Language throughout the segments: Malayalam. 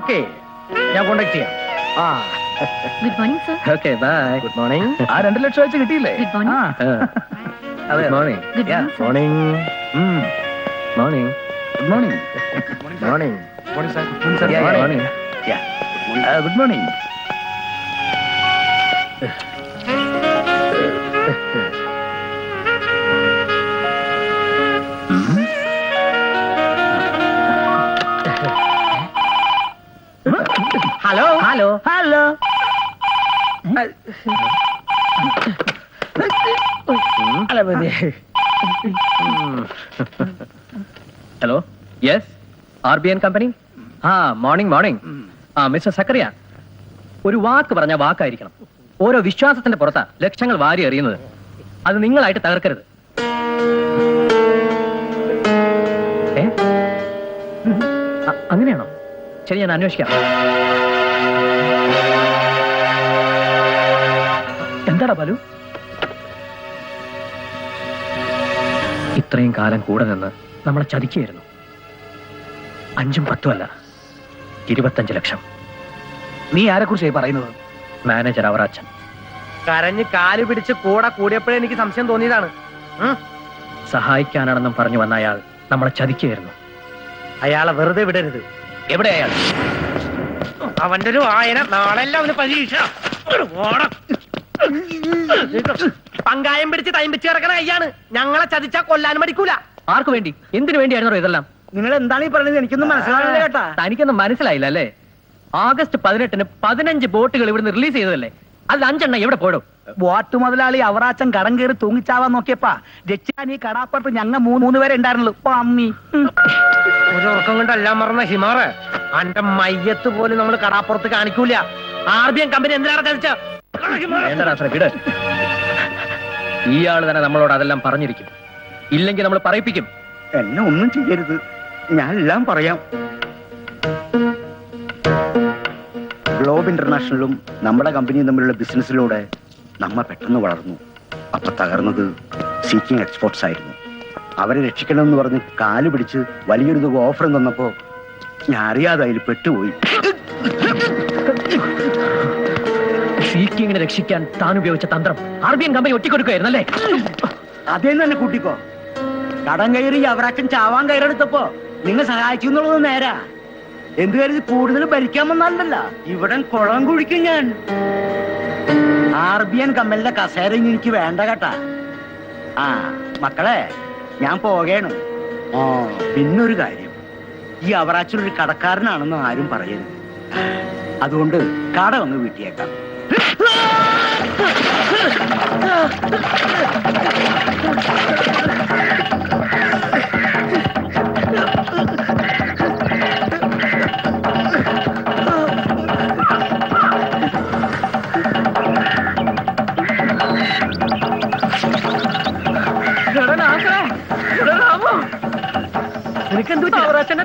ഓക്കെ, ഞാൻ കോണ്ടാക്ട് ചെയ്യാം. ആ good morning sir. Okay bye. Good morning. ആ 2 ലക്ഷം വെച്ച് കിട്ടിയില്ലേ? Good morning. അതെ good morning. Good morning sir. Morning. Morning. Good morning. Morning. Morning sir. Morning. Good morning. Hello hello hello. Hello yes RBN company. ആ മോർണിംഗ് മോർണിംഗ്. ആ മിസ്റ്റർ സക്കറിയ, ഒരു വാക്ക് പറഞ്ഞ വാക്കായിരിക്കണം. ഓരോ വിശ്വാസത്തിന്റെ പുറത്താ ലക്ഷങ്ങൾ വാരി എറിയുന്നത്. അത് നിങ്ങളായിട്ട് തകർക്കരുത്. ഏ? അങ്ങനെയാണോ? ശരി, ഞാൻ അന്വേഷിക്കാം. എന്താടാ ബാലു? ഇത്രയും കാലം കൂടെ നിന്ന് നമ്മളെ ചതിക്കുകയായിരുന്നു. 5ഉം 10ഉം അല്ല, 25 ലക്ഷം. നീ ആരെ കുറിച്ചായി പറയുന്നത്? മാനേജർ അവറാച്ചൻ. കരഞ്ഞ് കാല് പിടിച്ച് കൂടെ കൂടിയപ്പോഴേ എനിക്ക് സംശയം തോന്നിയതാണ്. സഹായിക്കാനാണെന്നും പറഞ്ഞു വന്ന അയാൾ നമ്മളെ ചതിക്കുകയായിരുന്നു. അയാളെ വെറുതെ വിടരുത്. എവിടെ അയാൾ? അവന്റെ ഒരു വായന നാളെല്ല അവന് പരീക്ഷ. പങ്കായം പിടിച്ച് തൈമ്പിച്ച് കിടക്കണ കയ്യാണ്. ഞങ്ങളെ ചതിച്ചാ കൊല്ലാനും മടിക്കൂല. ആർക്കു വേണ്ടി, എന്തിനു വേണ്ടിയായിരുന്നോ ഇതെല്ലാം? നിങ്ങൾ എന്താണ് ഈ പറയുന്നത്? എനിക്കൊന്നും മനസ്സിലാവില്ല കേട്ടാ. തനിക്കൊന്നും മനസ്സിലായില്ല അല്ലേ? ആഗസ്റ്റ് 18-ന് 15 ബോട്ടുകൾ ഇവിടുന്ന് റിലീസ് ചെയ്തതല്ലേ? അതിൽ 5 എണ്ണം എവിടെ പോടും? ബോട്ട് മുതലാളി അവറാച്ചൻ കടം കയറി തൂങ്ങിച്ചാവാൻ നോക്കിയപ്പാ രക്ഷിക്കാൻ ഈ കടാപ്പുറത്ത് ഞങ്ങൾ 3 പേരെ ഉണ്ടായിരുന്നുള്ളൂ. അമ്മി ഒരു ഉറക്കം കൊണ്ട് എല്ലാം മറന്ന ഹിമാറ് അന്റെ മയ്യത്ത് പോലും നമ്മൾ കടാപ്പുറത്ത് കാണിക്കൂല. RBN കമ്പനി എന്തിനാണ് ചതിച്ച? വേണ്ടടാ അത്ര വിട്. ഇയാള് തന്നെ നമ്മളോട് അതെല്ലാം പറഞ്ഞിരിക്കും. ഇല്ലെങ്കിൽ നമ്മൾ പറയിപ്പിക്കും. എന്നെ ഒന്നും ചെയ്യരുത്, ഞാൻ എല്ലാം പറയാം. ഗ്ലോബ് ഇന്റർനാഷണലും നമ്മുടെ കമ്പനിയും തമ്മിലുള്ള ബിസിനസ്സിലൂടെ നമ്മ പെട്ടെന്ന് വളർന്നു. അപ്പൊ തകർന്നത് സീക്കിംഗ് എക്സ്പോർട്സ് ആയിരുന്നു. അവരെ രക്ഷിക്കണമെന്ന് പറഞ്ഞ് കാല് പിടിച്ച് വലിയൊരു തുക ഓഫർ തന്നപ്പോ ഞാൻ അറിയാതെ അതിൽ പെട്ടുപോയി. സീക്കിങ്ങിനെ രക്ഷിക്കാൻ താൻ ഉപയോഗിച്ച തന്ത്രം RBN കമ്പനി ഒറ്റിക്കൊടുക്കുകയായിരുന്നല്ലേ? അതേന്ന് തന്നെ കൂട്ടിക്കോ. കടം കയറി അവരാക്കം ചാവാൻ കയറെടുത്തപ്പോ നിങ്ങൾ സഹായിച്ചു എന്നുള്ളത് നേരാ. എന്ത് കരുതി കൂടുതൽ ഭരിക്കാൻ വന്നല്ല, ഇവിടെ കുളം കുഴിക്കും ഞാൻ. RBN കമ്പനിയുടെ കസേര ഇനി എനിക്ക് വേണ്ട കേട്ടാ. ആ മക്കളെ, ഞാൻ പോകേണ്. പിന്നൊരു കാര്യം, ഈ അവറാച്ചൻ ഒരു കടക്കാരനാണെന്ന് ആരും പറയരുത്. അതുകൊണ്ട് കട ഒന്ന് വീട്ടിയേക്കാം.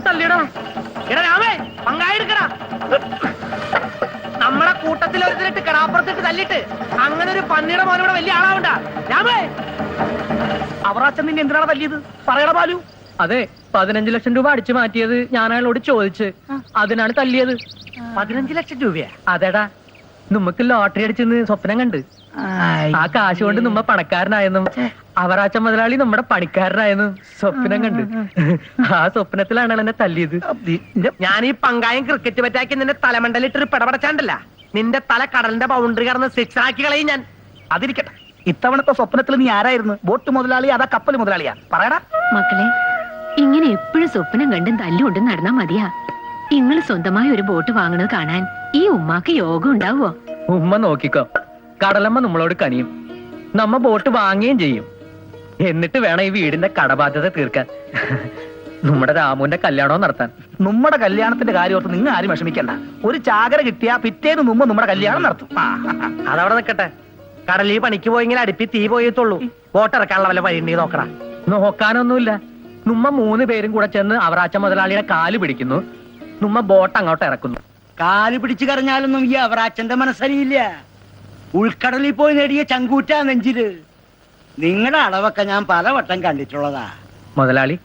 തല്ലിടാ രാമേ, പങ്കായെടുക്കടാ. നമ്മളെ കൂട്ടത്തിൽ ഒരുത്തിലിട്ട് കടാപ്പുറത്തിട്ട് തല്ലിട്ട് അങ്ങനെ ഒരു പന്നിയുടെ മോനോടെ വലിയ ആളാവണ്ട രാമേ. അവറാച്ചൻ നിന്നെ എന്തിനാണ് തല്ലിയത്? പറയണ ബാലു. അതെ, 15 ലക്ഷം രൂപ അടിച്ചു മാറ്റിയത് ഞാൻ അയാളോട് ചോദിച്ച്, അതിനാണ് തല്ലിയത്. 15 ലക്ഷം രൂപയാ? അതെടാ, നമുക്ക് ലോട്ടറി അടിച്ചെന്ന് സ്വപ്നം കണ്ട് ആ കാശ് കൊണ്ട് നമ്മ പണക്കാരനായെന്നും അവറാച്ചൻ മുതലാളി നമ്മുടെ പണിക്കാരനായെന്നും സ്വപ്നം കണ്ട് ആ സ്വപ്നത്തിലാണ് എന്നെ തല്ലിയത്. ഞാൻ ഈ പങ്കായം ക്രിക്കറ്റ് പറ്റാക്കി നിന്റെ തലമണ്ടലിട്ടൊരു പിടപടച്ചാണ്ടല്ല, നിന്റെ തല കടലിന്റെ ബൗണ്ടറി കടന്ന് 6 ആക്കി കളയും ഞാൻ. അതിരിക്കട്ടെ, ഇത്തവണത്തെ സ്വപ്നത്തിൽ നീ ആരായിരുന്നു? ബോട്ട് മുതലാളി അതാ കപ്പൽ മുതലാളിയാ? പറയടാ. മക്കളെ, ഇങ്ങനെ എപ്പോഴും സ്വപ്നം കണ്ടും തല്ലുകൊണ്ടും നടന്നാ മതിയാ? നിങ്ങൾ സ്വന്തമായി ഒരു ബോട്ട് വാങ്ങണത് കാണാൻ ഈ ഉമ്മാക്ക് യോഗം ഉണ്ടാവോ? ഉമ്മ നോക്കിക്കോ, കടലമ്മ നമ്മളോട് കനിയും. നമ്മ ബോട്ട് വാങ്ങുകയും ചെയ്യും. എന്നിട്ട് വേണം ഈ വീടിന്റെ കടബാധ്യത തീർക്കാൻ. നമ്മുടെ രാമുവിന്റെ കല്യാണവും നടത്താൻ. നമ്മുടെ കല്യാണത്തിന്റെ കാര്യം ഓർത്ത് നിങ്ങൾ ആരും വിഷമിക്കണ്ട. ഒരു ചാകര കിട്ടിയാ പിറ്റേന്ന് മുമ്പ് നമ്മുടെ കല്യാണം നടത്തും. അതവിടെ നിൽക്കട്ടെ. കടലിൽ പണിക്ക് പോയെങ്കിൽ അടുപ്പി തീ പോയത്തുള്ളൂ. ബോട്ട് ഇറക്കാനുള്ള വല്ല വഴി നോക്കടാ. നോക്കാനൊന്നുമില്ല. നമ്മ 3 പേരും കൂടെ ചെന്ന് അവറാച്ച മുതലാളിയുടെ കാല് പിടിക്കുന്നു. നമ്മ ബോട്ട് അങ്ങോട്ട് ഇറക്കുന്നു. കാല് പിടിച്ചു കരഞ്ഞാലൊന്നും ഈ അവറാച്ചന്റെ മനസ്സറിയില്ല. ഉൾക്കടലിൽ പോയി നേടിയ ചങ്കൂറ്റാ നെഞ്ചില്. നിങ്ങളുടെ അളവൊക്കെ ഞാൻ പലവട്ടം കണ്ടിട്ടുള്ളതാ. മുതലാളി,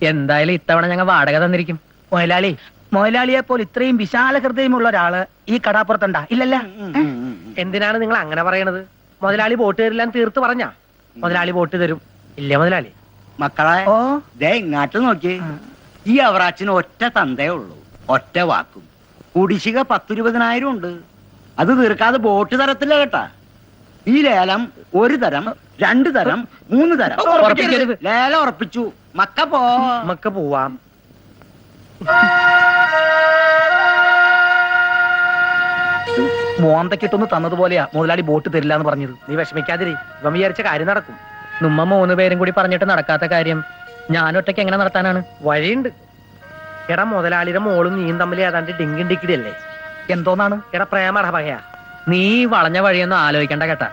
എന്തായാലും ഇത്തവണ ഞങ്ങൾ വാടക തന്നിരിക്കും. മുതലാളി, മുതലാളിയെ പോലെ ഇത്രയും വിശാല ഹൃദയമുള്ള ഒരാള് ഈ കടാപ്പുറത്തുണ്ടാ ഇല്ലല്ല? എന്തിനാണ് നിങ്ങൾ അങ്ങനെ പറയണത്? മുതലാളി ബോട്ട് തരില്ല തീർത്ത് പറഞ്ഞാ? മുതലാളി ബോട്ട് തരും. ഇല്ലേ മുതലാളി? മക്കളെ ഓ ദേ ഇങ്ങാട്ട് നോക്കി. ഈ അവറാച്ചിന് ഒറ്റ തന്തേ ഉള്ളൂ, ഒറ്റ വാക്കും. കുടിശ്ശിക 10-20,000 ഉണ്ട്. അത് തീർക്കാതെ ബോട്ട് തരത്തില്ല കേട്ടാ. ഈ ലേലം 1 തരം, 2 തരം, 3 തരം. ഉറപ്പിക്കരുത്. ലേലം ഉറപ്പിച്ചു. മക്ക പോ. നമുക്ക് പോവാം. മോന്തക്കിട്ടൊന്ന് തന്നതുപോലെയാ മുതലാളി ബോട്ട് തരില്ല എന്ന് പറഞ്ഞത്. നീ വിഷമിക്കാതിരി, ഇവൻ വിചാരിച്ച കാര്യം നടക്കും. നമ്മ 3 പേരും കൂടി പറഞ്ഞിട്ട് നടക്കാത്ത കാര്യം ഞാൻ ഒറ്റയ്ക്ക് എങ്ങനെ നടത്താനാണ്? വഴിയുണ്ട്. എടാ മുതലാളിയുടെ മോളും നീയും തമ്മിൽ ഏതാണ്ട് ഡിങ്കിൻ ഡിക്കിടി അല്ലേ? എന്തോന്നാണ്? എടാ പ്രേമട പകയാ. നീ വളഞ്ഞ വഴിയൊന്നും ആലോചിക്കണ്ട കേട്ടാ.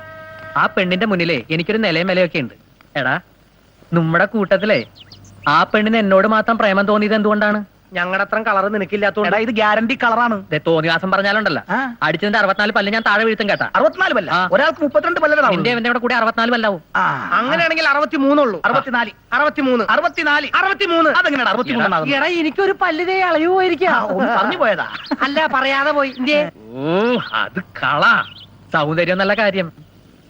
ആ പെണ്ണിന്റെ മുന്നിലേ എനിക്കൊരു നിലയും വിലയൊക്കെ ഉണ്ട്. എടാ നമ്മുടെ കൂട്ടത്തിലെ ആ പെണ്ണിന് എന്നോട് മാത്രം പ്രേമം തോന്നിയത് എന്തുകൊണ്ടാണ്? ഞങ്ങളുടെ അത്ര കളറ് നിനക്കില്ലാത്തോണ്ട്. എടാ ഇത് ഗ്യാരണ്ടി കളറാണ്. തോന്നിവാസം പറഞ്ഞാലുണ്ടല്ലോ, ആ. അടിച്ചതിന്റെ 64 പല്ല് ഞാൻ താഴെ വീഴ്ത്തും കേട്ടാ. 64 പല്ല, ആ. ഒരാൾക്ക് 32 പല്ലടാവും. നിന്റെ എന്റെ കൂടെ 64 പല്ലാവും. അങ്ങനെയാണെങ്കിൽ 63 ഉള്ളൂ. 64 63 64 63. അതെങ്ങനെയാ 63? എടാ എനിക്കൊരു പല്ലിതേ അളയുമായിരിക്കാ. ഒന്ന് പറഞ്ഞു പോയതാ. അല്ല പറയാതെ പോയി. ഓ അത് കള. സൗന്ദര്യം നല്ല കാര്യം,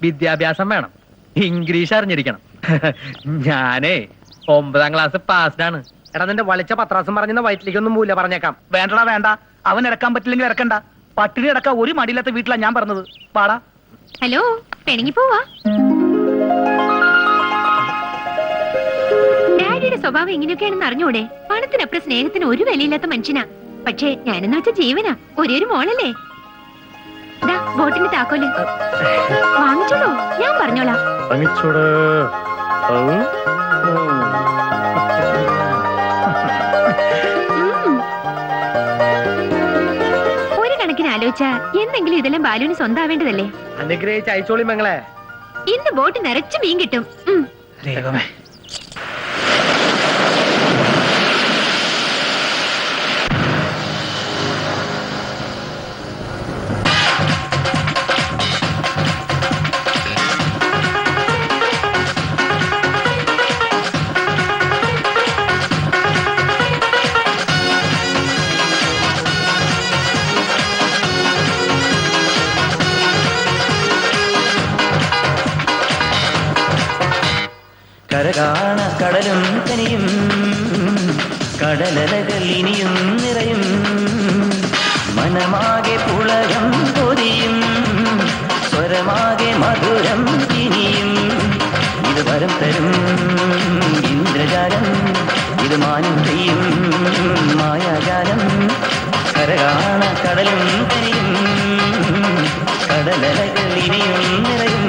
വിദ്യാഭ്യാസം വേണം, ഇംഗ്ലീഷ് അറിഞ്ഞിരിക്കണം. ഞാനേ 9ാം ക്ലാസ് പാസ്ഡാണ്. എടാ നിന്റെ വളിച്ച പത്രാസം പറഞ്ഞ വയറ്റിലേക്കൊന്നും പോവില്ല, പറഞ്ഞേക്കാം. വേണ്ടടാ വേണ്ട, അവൻ ഇറക്കാൻ പറ്റില്ലെങ്കിൽ ഇറക്കണ്ട. പട്ടിണി ഇടക്കാൻ ഒരു മടിയില്ലാത്ത വീട്ടിലാ ഞാൻ പറഞ്ഞത്. പാടാ. ഹലോ, പെണങ്ങി പോവാ? ഡാഡിയുടെ സ്വഭാവം എങ്ങനെയൊക്കെയാണെന്ന് അറിഞ്ഞൂടെ? പണത്തിനപ്പുറം സ്നേഹത്തിന് ഒരു വിലയില്ലാത്ത മനുഷ്യനാ. പക്ഷേ ഞാനെന്ന് വെച്ച ജീവനാ. ഒരേ ഒരു മോളല്ലേ. ദാ ബോട്ടിന്റെ താക്കോല് വാങ്ങിച്ചോളൂ, ഞാൻ പറഞ്ഞോളാം. ഒരു കണക്കിന് ആലോചിച്ച എന്തെങ്കിലും ഇതെല്ലാം ബാലുവിന് സ്വന്തമാവേണ്ടതല്ലേ? അനുഗ്രഹിച്ച് അയച്ചോളി മങ്ങളെ. ഇന്ന് ബോട്ട് നിറച്ച് മീൻ കിട്ടും. ദൈവമേ. കരകാണ കടലും കനിയും കടലലകൾ ഇനിയും നിറയും മനമാകെ പുളകം പൊതിയും സ്വരമാകെ മധുരം ഇനിയും ഇത് വരം തരും ഇന്ദ്രജാലം ഇത് മാനം ചെയ്യും മായാജാലം കരകാണ കടലും കനിയും കടലലകൾ ഇനിയും നിറയും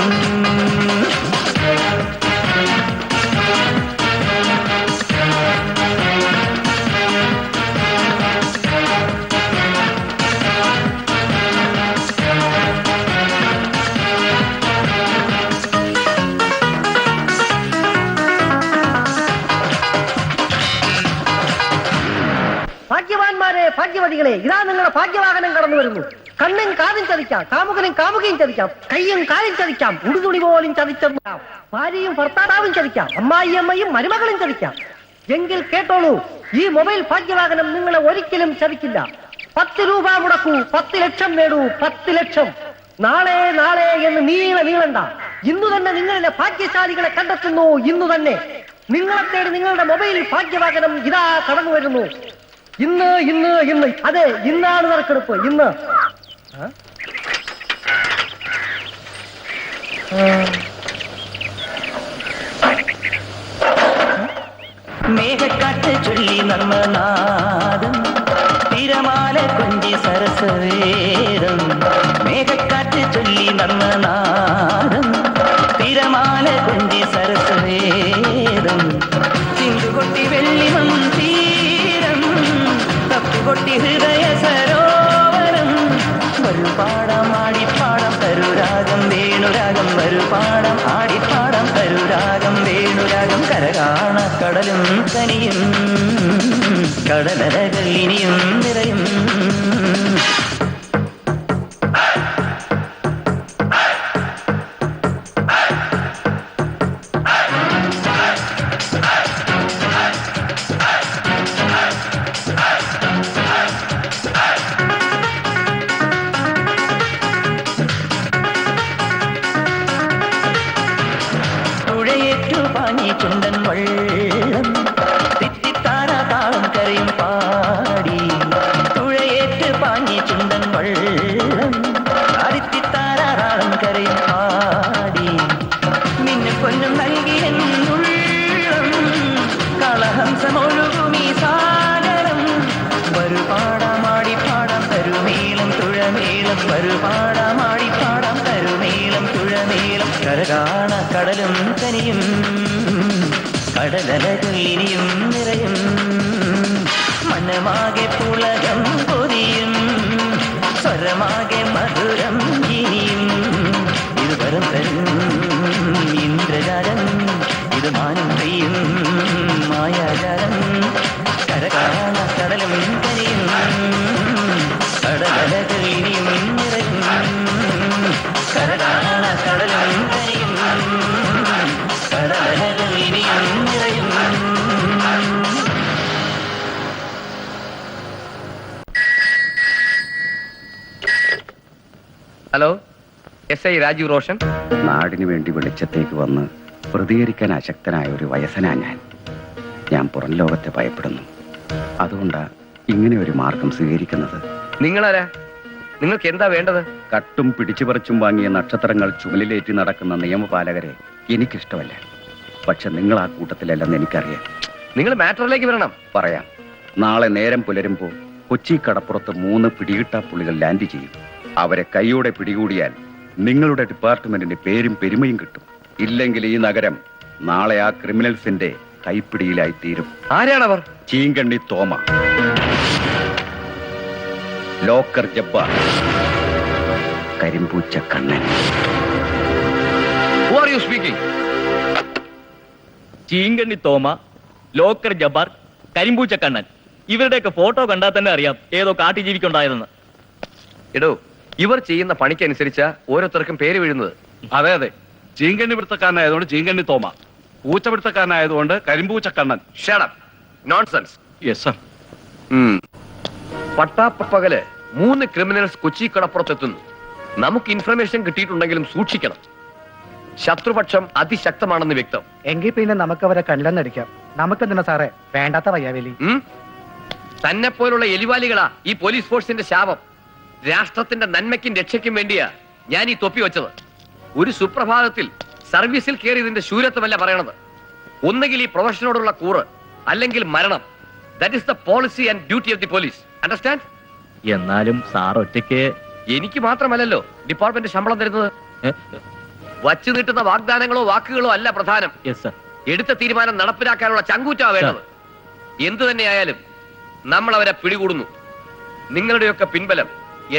ഭാഗ്യവാന്മാരെ, ഭാഗ്യവതികളെ, ഇതാ നിങ്ങളുടെ ഭാഗ്യവാഹനം കടന്നു വരുന്നു. കണ്ണും കാതും ചതിക്കാം, കാമുകനും കാമുകയും ചതിക്കാം, കയ്യും കാലും ചതിക്കാം, ഉടുതുണി പോലും ചതിച്ചെല്ലാം, ഭാര്യയും ഭർത്താവും ചതിക്കാം, അമ്മായിയമ്മയും മരുമകളും ചതിക്കാം. എങ്കിൽ കേട്ടോളൂ, ഈ മൊബൈൽ ഭാഗ്യവാഹനം നിങ്ങളെ ഒരിക്കലും ചതിക്കില്ല. 10 രൂപ മുടക്കൂ, 10 ലക്ഷം നേടൂ, 10 ലക്ഷം. നാളെ നാളെ എന്ന് നീളണ്ട. ഇന്നു തന്നെ നിങ്ങളിലെ ഭാഗ്യശാലികളെ കണ്ടെത്തുന്നു. ഇന്നു തന്നെ നിങ്ങളെ തേടി നിങ്ങളുടെ മൊബൈൽ ഭാഗ്യവാഹനം ഇതാ കടന്നു വരുന്നു. ഇന്ന് ഇന്ന് ഇന്ന് അതെ, ഇന്നാണ് നറുക്കെടുപ്പ്. ഇന്ന് മേഘക്കാറ്റ് ചൊല്ലി നർമ്മനാദം തിരമാല കൊഞ്ചി സരസവേദം മേഘക്കാറ്റ് ചൊല്ലി നർമ്മനാദം തിരമാല കൊഞ്ചി സരസവേദം ചിന്തുകൊട്ടി വെള്ളിമം തീരം തപ്പുകൊട്ടി ഹൃദയ സരോവരം വരുപാടം ആടിപ്പാടം തരുരാഗം വേണുരാഗം വരുപാടം ആടിപ്പാടം തരുരാഗം വേണുരാഗം കരകാണ കടലും കനിയും കടലലകൾ ഇനിയും നിറയും ഒരു പാടാമാടി പാടാം കരുമേളം തുഴമേളം കരകാണ കടലും കനിയും കടലലകൾ ഇനിയും നിറയും മനമാകെ പുളകം പൊതിയും സ്വരമാകെ മധുരം ഇനിയും ഇത് വരം തരും ഇന്ദ്രജാലം ഇത് മാനം പെയ്യും മായാജാലം കരകാണ കടലും കനിയും കടലലകൾ ഇനിയും നിറയും കരകാണ കടലും കനിയും കടലലകൾ ഇനിയും നിറയും. ഹലോ SI രാജീവ് റോഷൻ. നാടിനു വേണ്ടി വെളിച്ചത്തേക്ക് വന്ന് പ്രതികരിക്കാൻ അശക്തനായ ഒരു വയസ്സനാ ഞാൻ പുറം ലോകത്തെ ഭയപ്പെടുന്നു. അതുകൊണ്ടാ ഇങ്ങനെ ഒരു മാർഗം സ്വീകരിക്കുന്നത്. നിങ്ങളാരാ? നിങ്ങൾക്ക് എന്താ വേണ്ടത്? കട്ടും പിടിച്ചുപറിച്ചും വാങ്ങിയ നക്ഷത്രങ്ങൾ ചുമലിലേറ്റി നടക്കുന്ന നിയമപാലകരെ എനിക്കിഷ്ടമല്ല. പക്ഷെ നിങ്ങൾ ആ കൂട്ടത്തിലല്ലെന്ന് എനിക്കറിയാം. നിങ്ങൾ മാറ്ററിലേക്ക് വരണം. പറയാം. നാളെ നേരം പുലരുമ്പോൾ കൊച്ചി കടപ്പുറത്ത് 3 പിടികിട്ടാപ്പുള്ളികൾ ലാൻഡ് ചെയ്യും. അവരെ കൈയോടെ പിടികൂടിയാൽ നിങ്ങളുടെ ഡിപ്പാർട്ട്മെന്റിന്റെ പേരും പെരുമയും കിട്ടും. ഇല്ലെങ്കിൽ ഈ നഗരം നാളെ ആ ക്രിമിനൽസിന്റെ കൈപ്പിടിയിലായി തീരും. ആരാണവർ? ചീങ്കണ്ണി തോമ, ലോക്കർ ജബ്ബാർ, കരിമ്പൂച്ച Kannan. Who are you speaking? ചീങ്കണ്ണി തോമ, ലോക്കർ ജബ്ബാർ, കരിമ്പൂച്ച കണ്ണൻ, ഇവരുടെയൊക്കെ ഫോട്ടോ കണ്ടാൽ തന്നെ അറിയാം ഏതോ കാട്ടി ജീവിക്കുണ്ടായതെന്ന്. എടോ, ഇവർ ചെയ്യുന്ന പണിക്കനുസരിച്ച് ഓരോരുത്തർക്കും പേര് വീഴുന്നത്. അതെ അതെ, ചീങ്കണ്ണി പിടുത്തക്കാരനായതുകൊണ്ട് ചീങ്കണ്ണി തോമ, പൂച്ച പിടുത്തക്കാരനായതുകൊണ്ട് കരിമ്പൂച്ച Kannan. Shut up. Nonsense. Yes sir. പട്ടാപ്പകല് 3 ക്രിമിനൽസ് കൊച്ചി കടപ്പുറത്തെത്തുന്നു. നമുക്ക് ഇൻഫർമേഷൻ കിട്ടിയിട്ടുണ്ടെങ്കിലും സൂക്ഷിക്കണം. ശത്രുപക്ഷം അതിശക്തമാണെന്ന് വ്യക്തം. എങ്കിൽ പിന്നെ നമുക്ക് അവരെ കണ്ടില്ലെന്നടിക്കാം. നമുക്കെന്തിനാ സാറേ വേണ്ടാത്ത വയ്യാവേലി? തന്നെ പോലുള്ള എലിവാലികളാ ഈ പോലീസ് ഫോഴ്സിന്റെ ശാപം. രാഷ്ട്രത്തിന്റെ നന്മയ്ക്കും രക്ഷയ്ക്കും വേണ്ടിയാ ഞാൻ ഈ തൊപ്പി വെച്ചത്. ഒരു സുപ്രഭാതത്തിൽ സർവീസിൽ കയറിയതിന്റെ ശൂരത്വമല്ല പറയണത്. ഒന്നുകിൽ ഈ പ്രൊഫഷനോടുള്ള കൂറ്, അല്ലെങ്കിൽ മരണം. That is the policy and duty of the police. Understand? എന്നാലും സാർ ഒറ്റയ്ക്ക്. എനിക്ക് മാത്രമല്ലല്ലോ ഡിപ്പാർട്ട്മെന്റ് ശമ്പളം തരുന്നത്. വച്ചു നീട്ടുന്ന വാഗ്ദാനങ്ങളോ വാക്കുകളോ അല്ല പ്രധാനം. Yes sir. എടുത്ത തീരുമാനം നടപ്പിലാക്കാനുള്ള ചങ്കൂറ്റാ വേണ്ടത്. എന്തു തന്നെയായാലും നമ്മൾ അവരെ പിടികൂടുന്നു. നിങ്ങളുടെയൊക്കെ പിൻബലം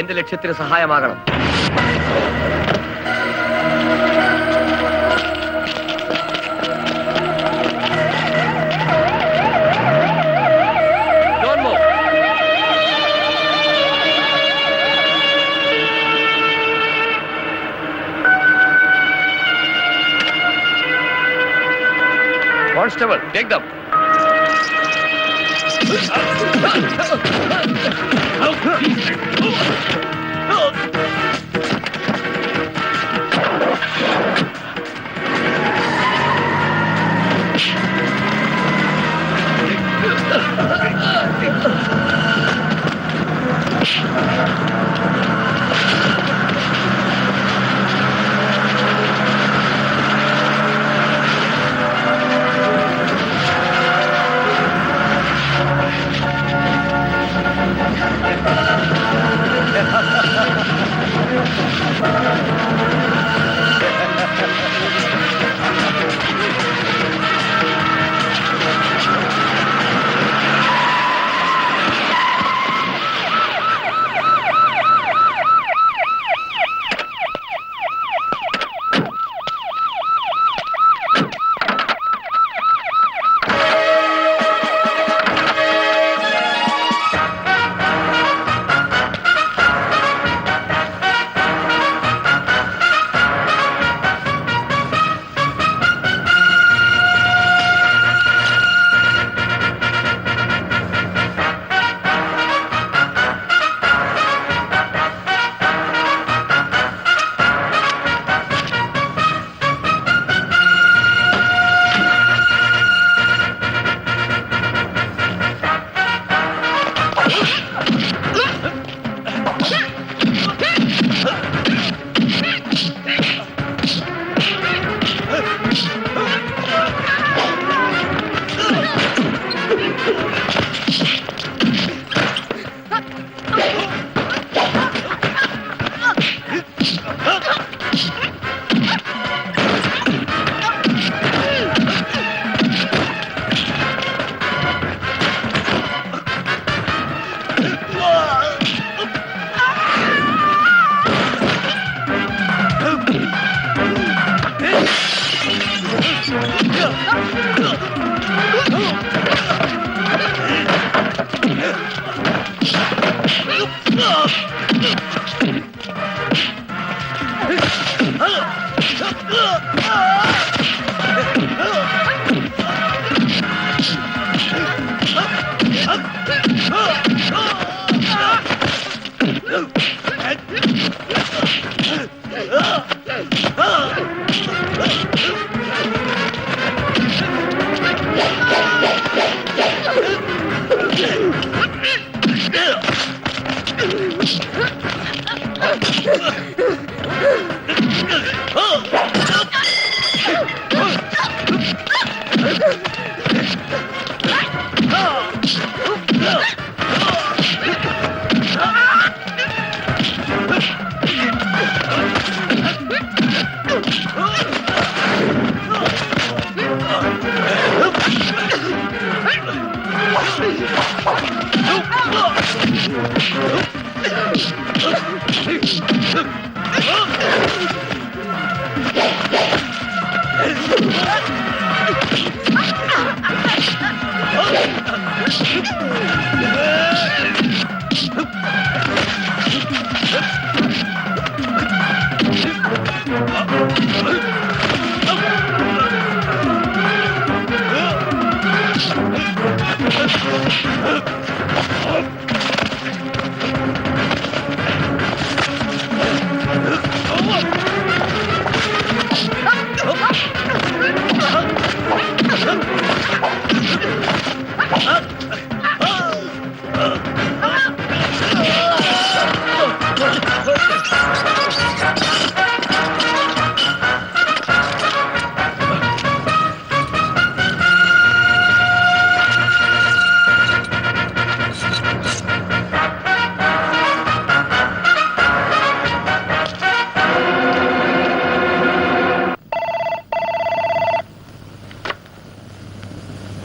എന്റെ ലക്ഷ്യത്തിന് സഹായമാകണം. Don't move. Constable, take them.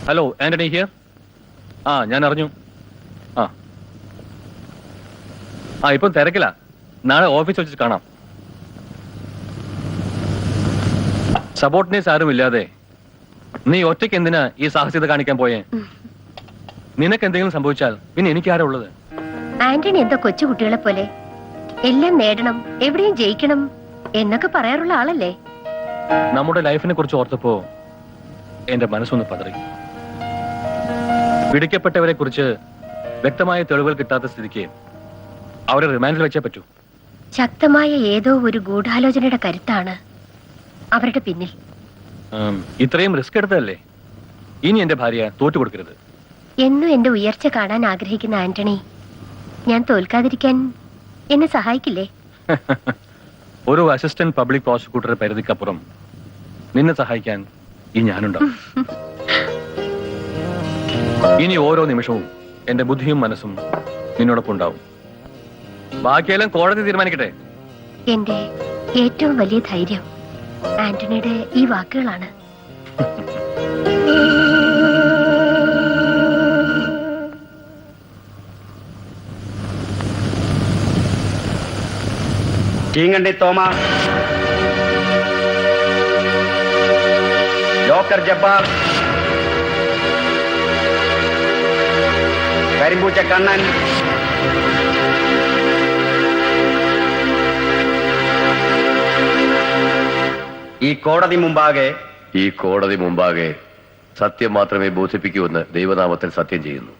Hello, Antony here. ഞാൻ അറിഞ്ഞു. ഇപ്പം തിരക്കില്ല. നാളെ ഓഫീസ് വെച്ച് കാണാം. സബോർഡിനേറ്റ്സ് ആരും ഇല്ലാതെ നീ ഒറ്റയ്ക്ക് എന്തിനാ ഈ സാഹസികത കാണിക്കാൻ പോയേ? നിനക്ക് എന്തെങ്കിലും സംഭവിച്ചാൽ പിന്നെ എനിക്കാരാ ഉള്ളത്? ആന്റണി എന്താ കൊച്ചുകുട്ടികളെ പോലെ എല്ലാം നേടണം, എവിടെയും ജയിക്കണം എന്നൊക്കെ പറയാറുള്ള ആളല്ലേ? നമ്മുടെ ലൈഫിനെ കുറിച്ച് ഓർത്തപ്പോ എന്റെ മനസ്സൊന്ന് പതറി. പിടിക്കപ്പെട്ടവരെ കുറിച്ച് വ്യക്തമായ തെളിവുകൾ കിട്ടാത്ത സ്ഥിതിക്ക് അവരെ റിമാൻഡിൽ വെച്ചേ പറ്റൂ. ശക്തമായ ഏതോ ഒരു ഗൂഢാലോചനയുടെ കരുത്താണ് അവരുടെ പിന്നിൽ. ഇത്രയും റിസ്ക് എടുത്തതല്ലേ? ഇനി എന്റെ ഭാര്യ തോറ്റുകൊടുക്കരുത്. എന്നും എന്റെ ഉയർച്ച കാണാൻ ആഗ്രഹിക്കുന്ന ആന്റണി, ഞാൻ തോൽക്കാതിരിക്കാൻ എന്നെ സഹായിക്കില്ലേ? ഒരു അസിസ്റ്റന്റ് പബ്ലിക് പ്രോസിക്യൂട്ടറുടെ പരിധിക്കപ്പുറം നിന്നെ സഹായിക്കാൻ ഈ ഞാനുണ്ടാവും. ഇനി ഓരോ നിമിഷവും എന്റെ ബുദ്ധിയും മനസ്സും നിന്നോടൊപ്പം ഉണ്ടാവും. ബാക്കിയെല്ലാം കോടതി തീരുമാനിക്കട്ടെ. എന്റെ ഏറ്റവും വലിയ ധൈര്യം ആന്റണിയുടെ ഈ വാക്കുകളാണ്. ചീങ്കണ്ണി തോമ, ലോക്കർ ജബ്ബാർ, കരിമ്പൂച്ച കണ്ണൻ, ഈ കോടതി മുമ്പാകെ സത്യം മാത്രമേ ബോധിപ്പിക്കൂവെന്ന് ദൈവനാമത്തിൽ സത്യം ചെയ്യുന്നു.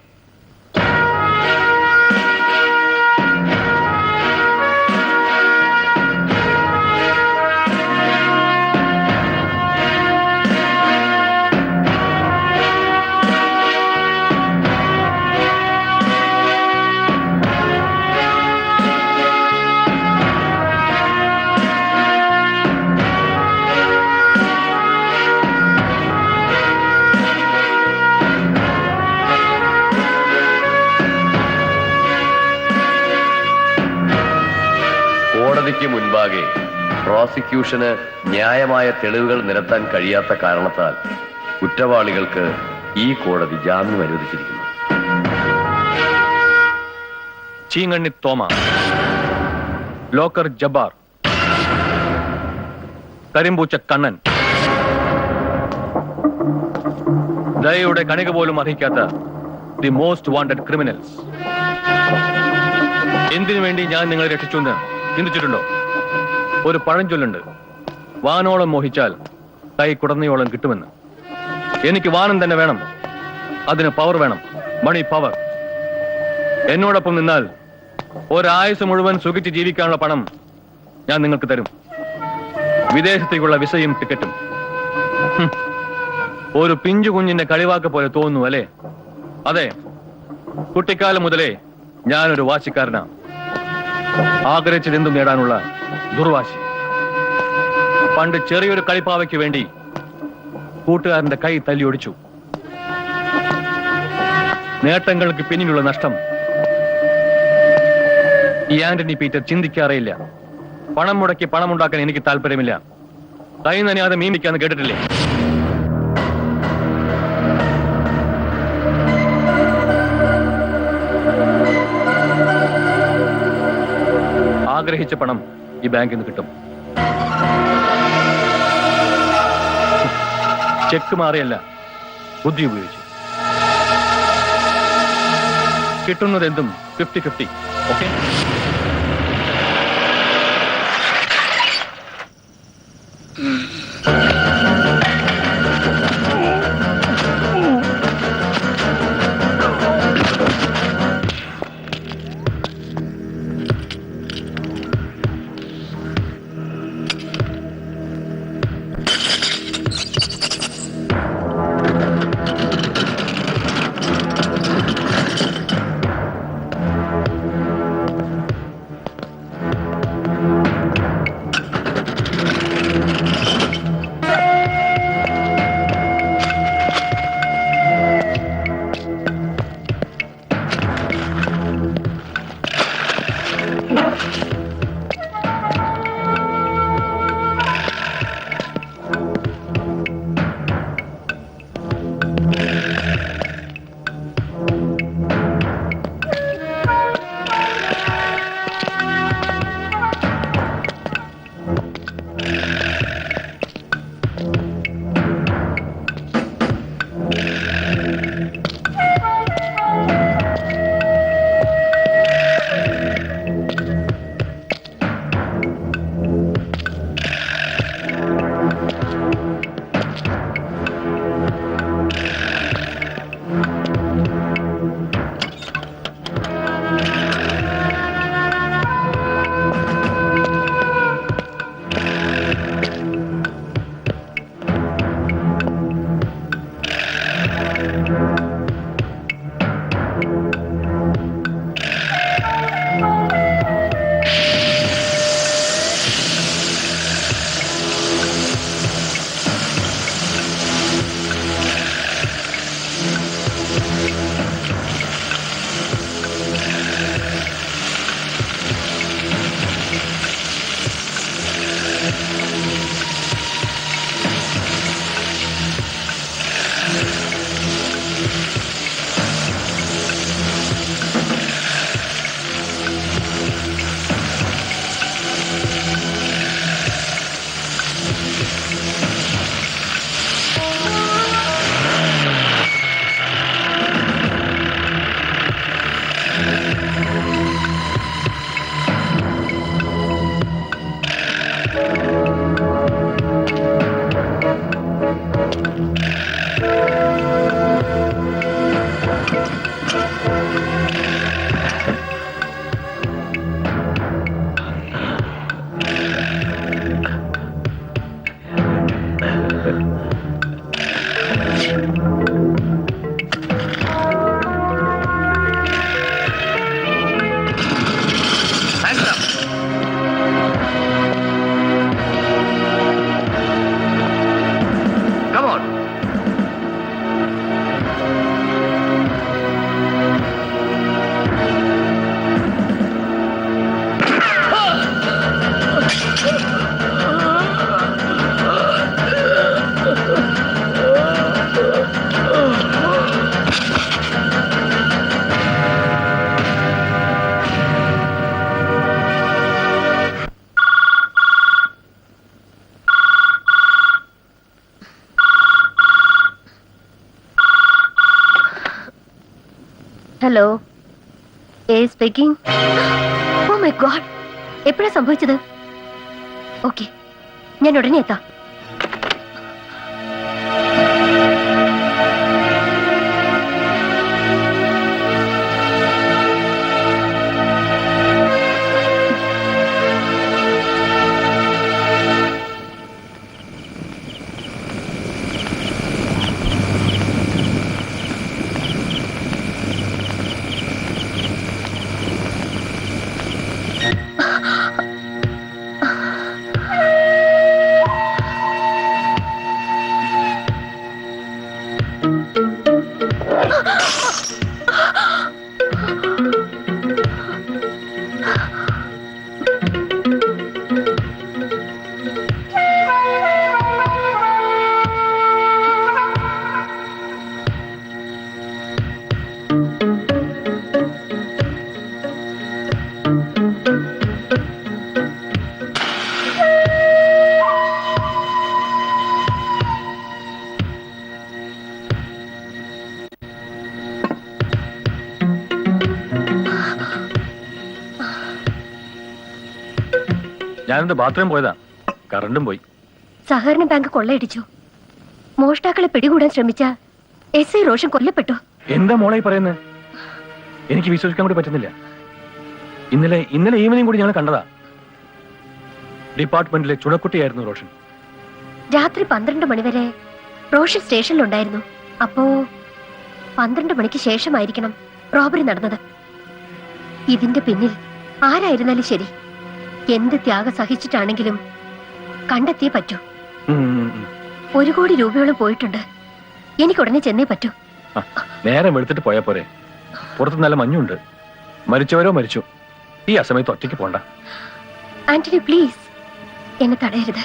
കോടതിക്ക് മുൻപാകെ പ്രോസിക്യൂഷന് ന്യായമായ തെളിവുകൾ നിരത്താൻ കഴിയാത്ത കാരണത്താൽ കുറ്റവാളികൾക്ക് ഈ കോടതി ജാമ്യം അനുവദിച്ചിരിക്കുന്നു. ചീങ്കണ്ണി തോമ, ലോക്കർ ജബ്ബാർ, കരിമ്പൂച്ച കണ്ണൻ, ദയയുടെ കണിക പോലും അർഹിക്കാത്ത ദി മോസ്റ്റ് വാണ്ടഡ് ക്രിമിനൽസ്. എന്തിനു വേണ്ടി ഞാൻ നിങ്ങളെ രക്ഷിച്ചു ചിന്തിച്ചിട്ടുണ്ടോ? ഒരു പഴഞ്ചൊല്ലുണ്ട്, വാനോളം മോഹിച്ചാൽ കൈ കുടന്നയോളം കിട്ടുമെന്ന്. എനിക്ക് വാനം തന്നെ വേണം, അതിന് പവർ വേണം, മണി പവർ. എന്നോടൊപ്പം നിന്നാൽ ഒരായുസ് മുഴുവൻ സുഖിച്ച് ജീവിക്കാനുള്ള പണം ഞാൻ നിങ്ങൾക്ക് തരും. വിദേശത്തേക്കുള്ള വിസയും ടിക്കറ്റും. ഒരു പിഞ്ചു കുഞ്ഞിന്റെ കളിവാക്ക് പോലെ തോന്നുന്നു അല്ലേ? അതെ, കുട്ടിക്കാലം മുതലേ ഞാനൊരു വാശിക്കാരനാണ്. ആഗ്രഹിച്ചതെന്തും നേടാനുള്ള ദുർവാശി. പണ്ട് ചെറിയൊരു കളിപ്പാവയ്ക്ക് വേണ്ടി കൂട്ടുകാരന്റെ കൈ തല്ലിയൊടിച്ചു. നേട്ടങ്ങൾക്ക് പിന്നിലുള്ള നഷ്ടം ഈ ആന്റണി പീറ്റർ ചിന്തിക്കാറേയില്ല. പണം മുടക്കി പണമുണ്ടാക്കാൻ എനിക്ക് താല്പര്യമില്ല. കൈ നനയാതെ മീമിക്കാന്ന് കേട്ടിട്ടില്ലേ? ആഗ്രഹിച്ച പണം ഈ ബാങ്കിൽ നിന്ന് കിട്ടും. ചെക്ക് മാറിയല്ല, ബുദ്ധി ഉപയോഗിച്ചു. കിട്ടുന്നതെന്തും 50-50. Okay? Hello, speaking. Oh my god, എപ്പോഴാ സംഭവിച്ചത്? ഓക്കെ, ഞാൻ ഉടനെ എത്താം. ഞാനെന്റെ ബാത്റൂം പോയതാ, കറണ്ടും പോയി. സഹകരണ ബാങ്ക് കൊള്ളയടിച്ചു. മോഷ്ടാക്കളെ പിടികൂടാൻ ശ്രമിച്ച SI റോഷൻ കൊല്ലപ്പെട്ടു. എന്താ മോളെ പറയുന്നത്? എനിക്ക് വിശ്വസിക്കാൻ കൂടി പറ്റുന്നില്ല. ഇന്നലെ ഈവനിങ് കൂടി ഞങ്ങൾ കണ്ടതാ. ഡിപ്പാർട്ട്മെന്റിലെ ചുണക്കുട്ടിയായിരുന്നു റോഷൻ. രാത്രി 12 മണിവരെ റോഷൻ സ്റ്റേഷനിലുണ്ടായിരുന്നു. അപ്പോ 12 മണിക്ക് ശേഷമായിരിക്കണം റോബറി നടന്നത്. ഇതിന്റെ പിന്നിൽ ആരായിരുന്നാലും ശരി, എന്ത് ത്യാഗം സഹിച്ചിട്ടാണെങ്കിലും കണ്ടെത്തിയേ പറ്റൂ. 1 കോടി രൂപയോളം പോയിട്ടുണ്ട്. എനിക്കുടനെ ചെന്നേ പറ്റൂ. നേരം എടുത്തിട്ട് പോയാ പോരെ? പുറത്ത് നല്ല മഞ്ഞുണ്ട്. മരിച്ചവരോ മരിച്ചു. ഈ അസമയത്ത് ഒറ്റയ്ക്ക് പോണ്ട. ആന്റണി, പ്ലീസ് എന്നെ തടയരുത്.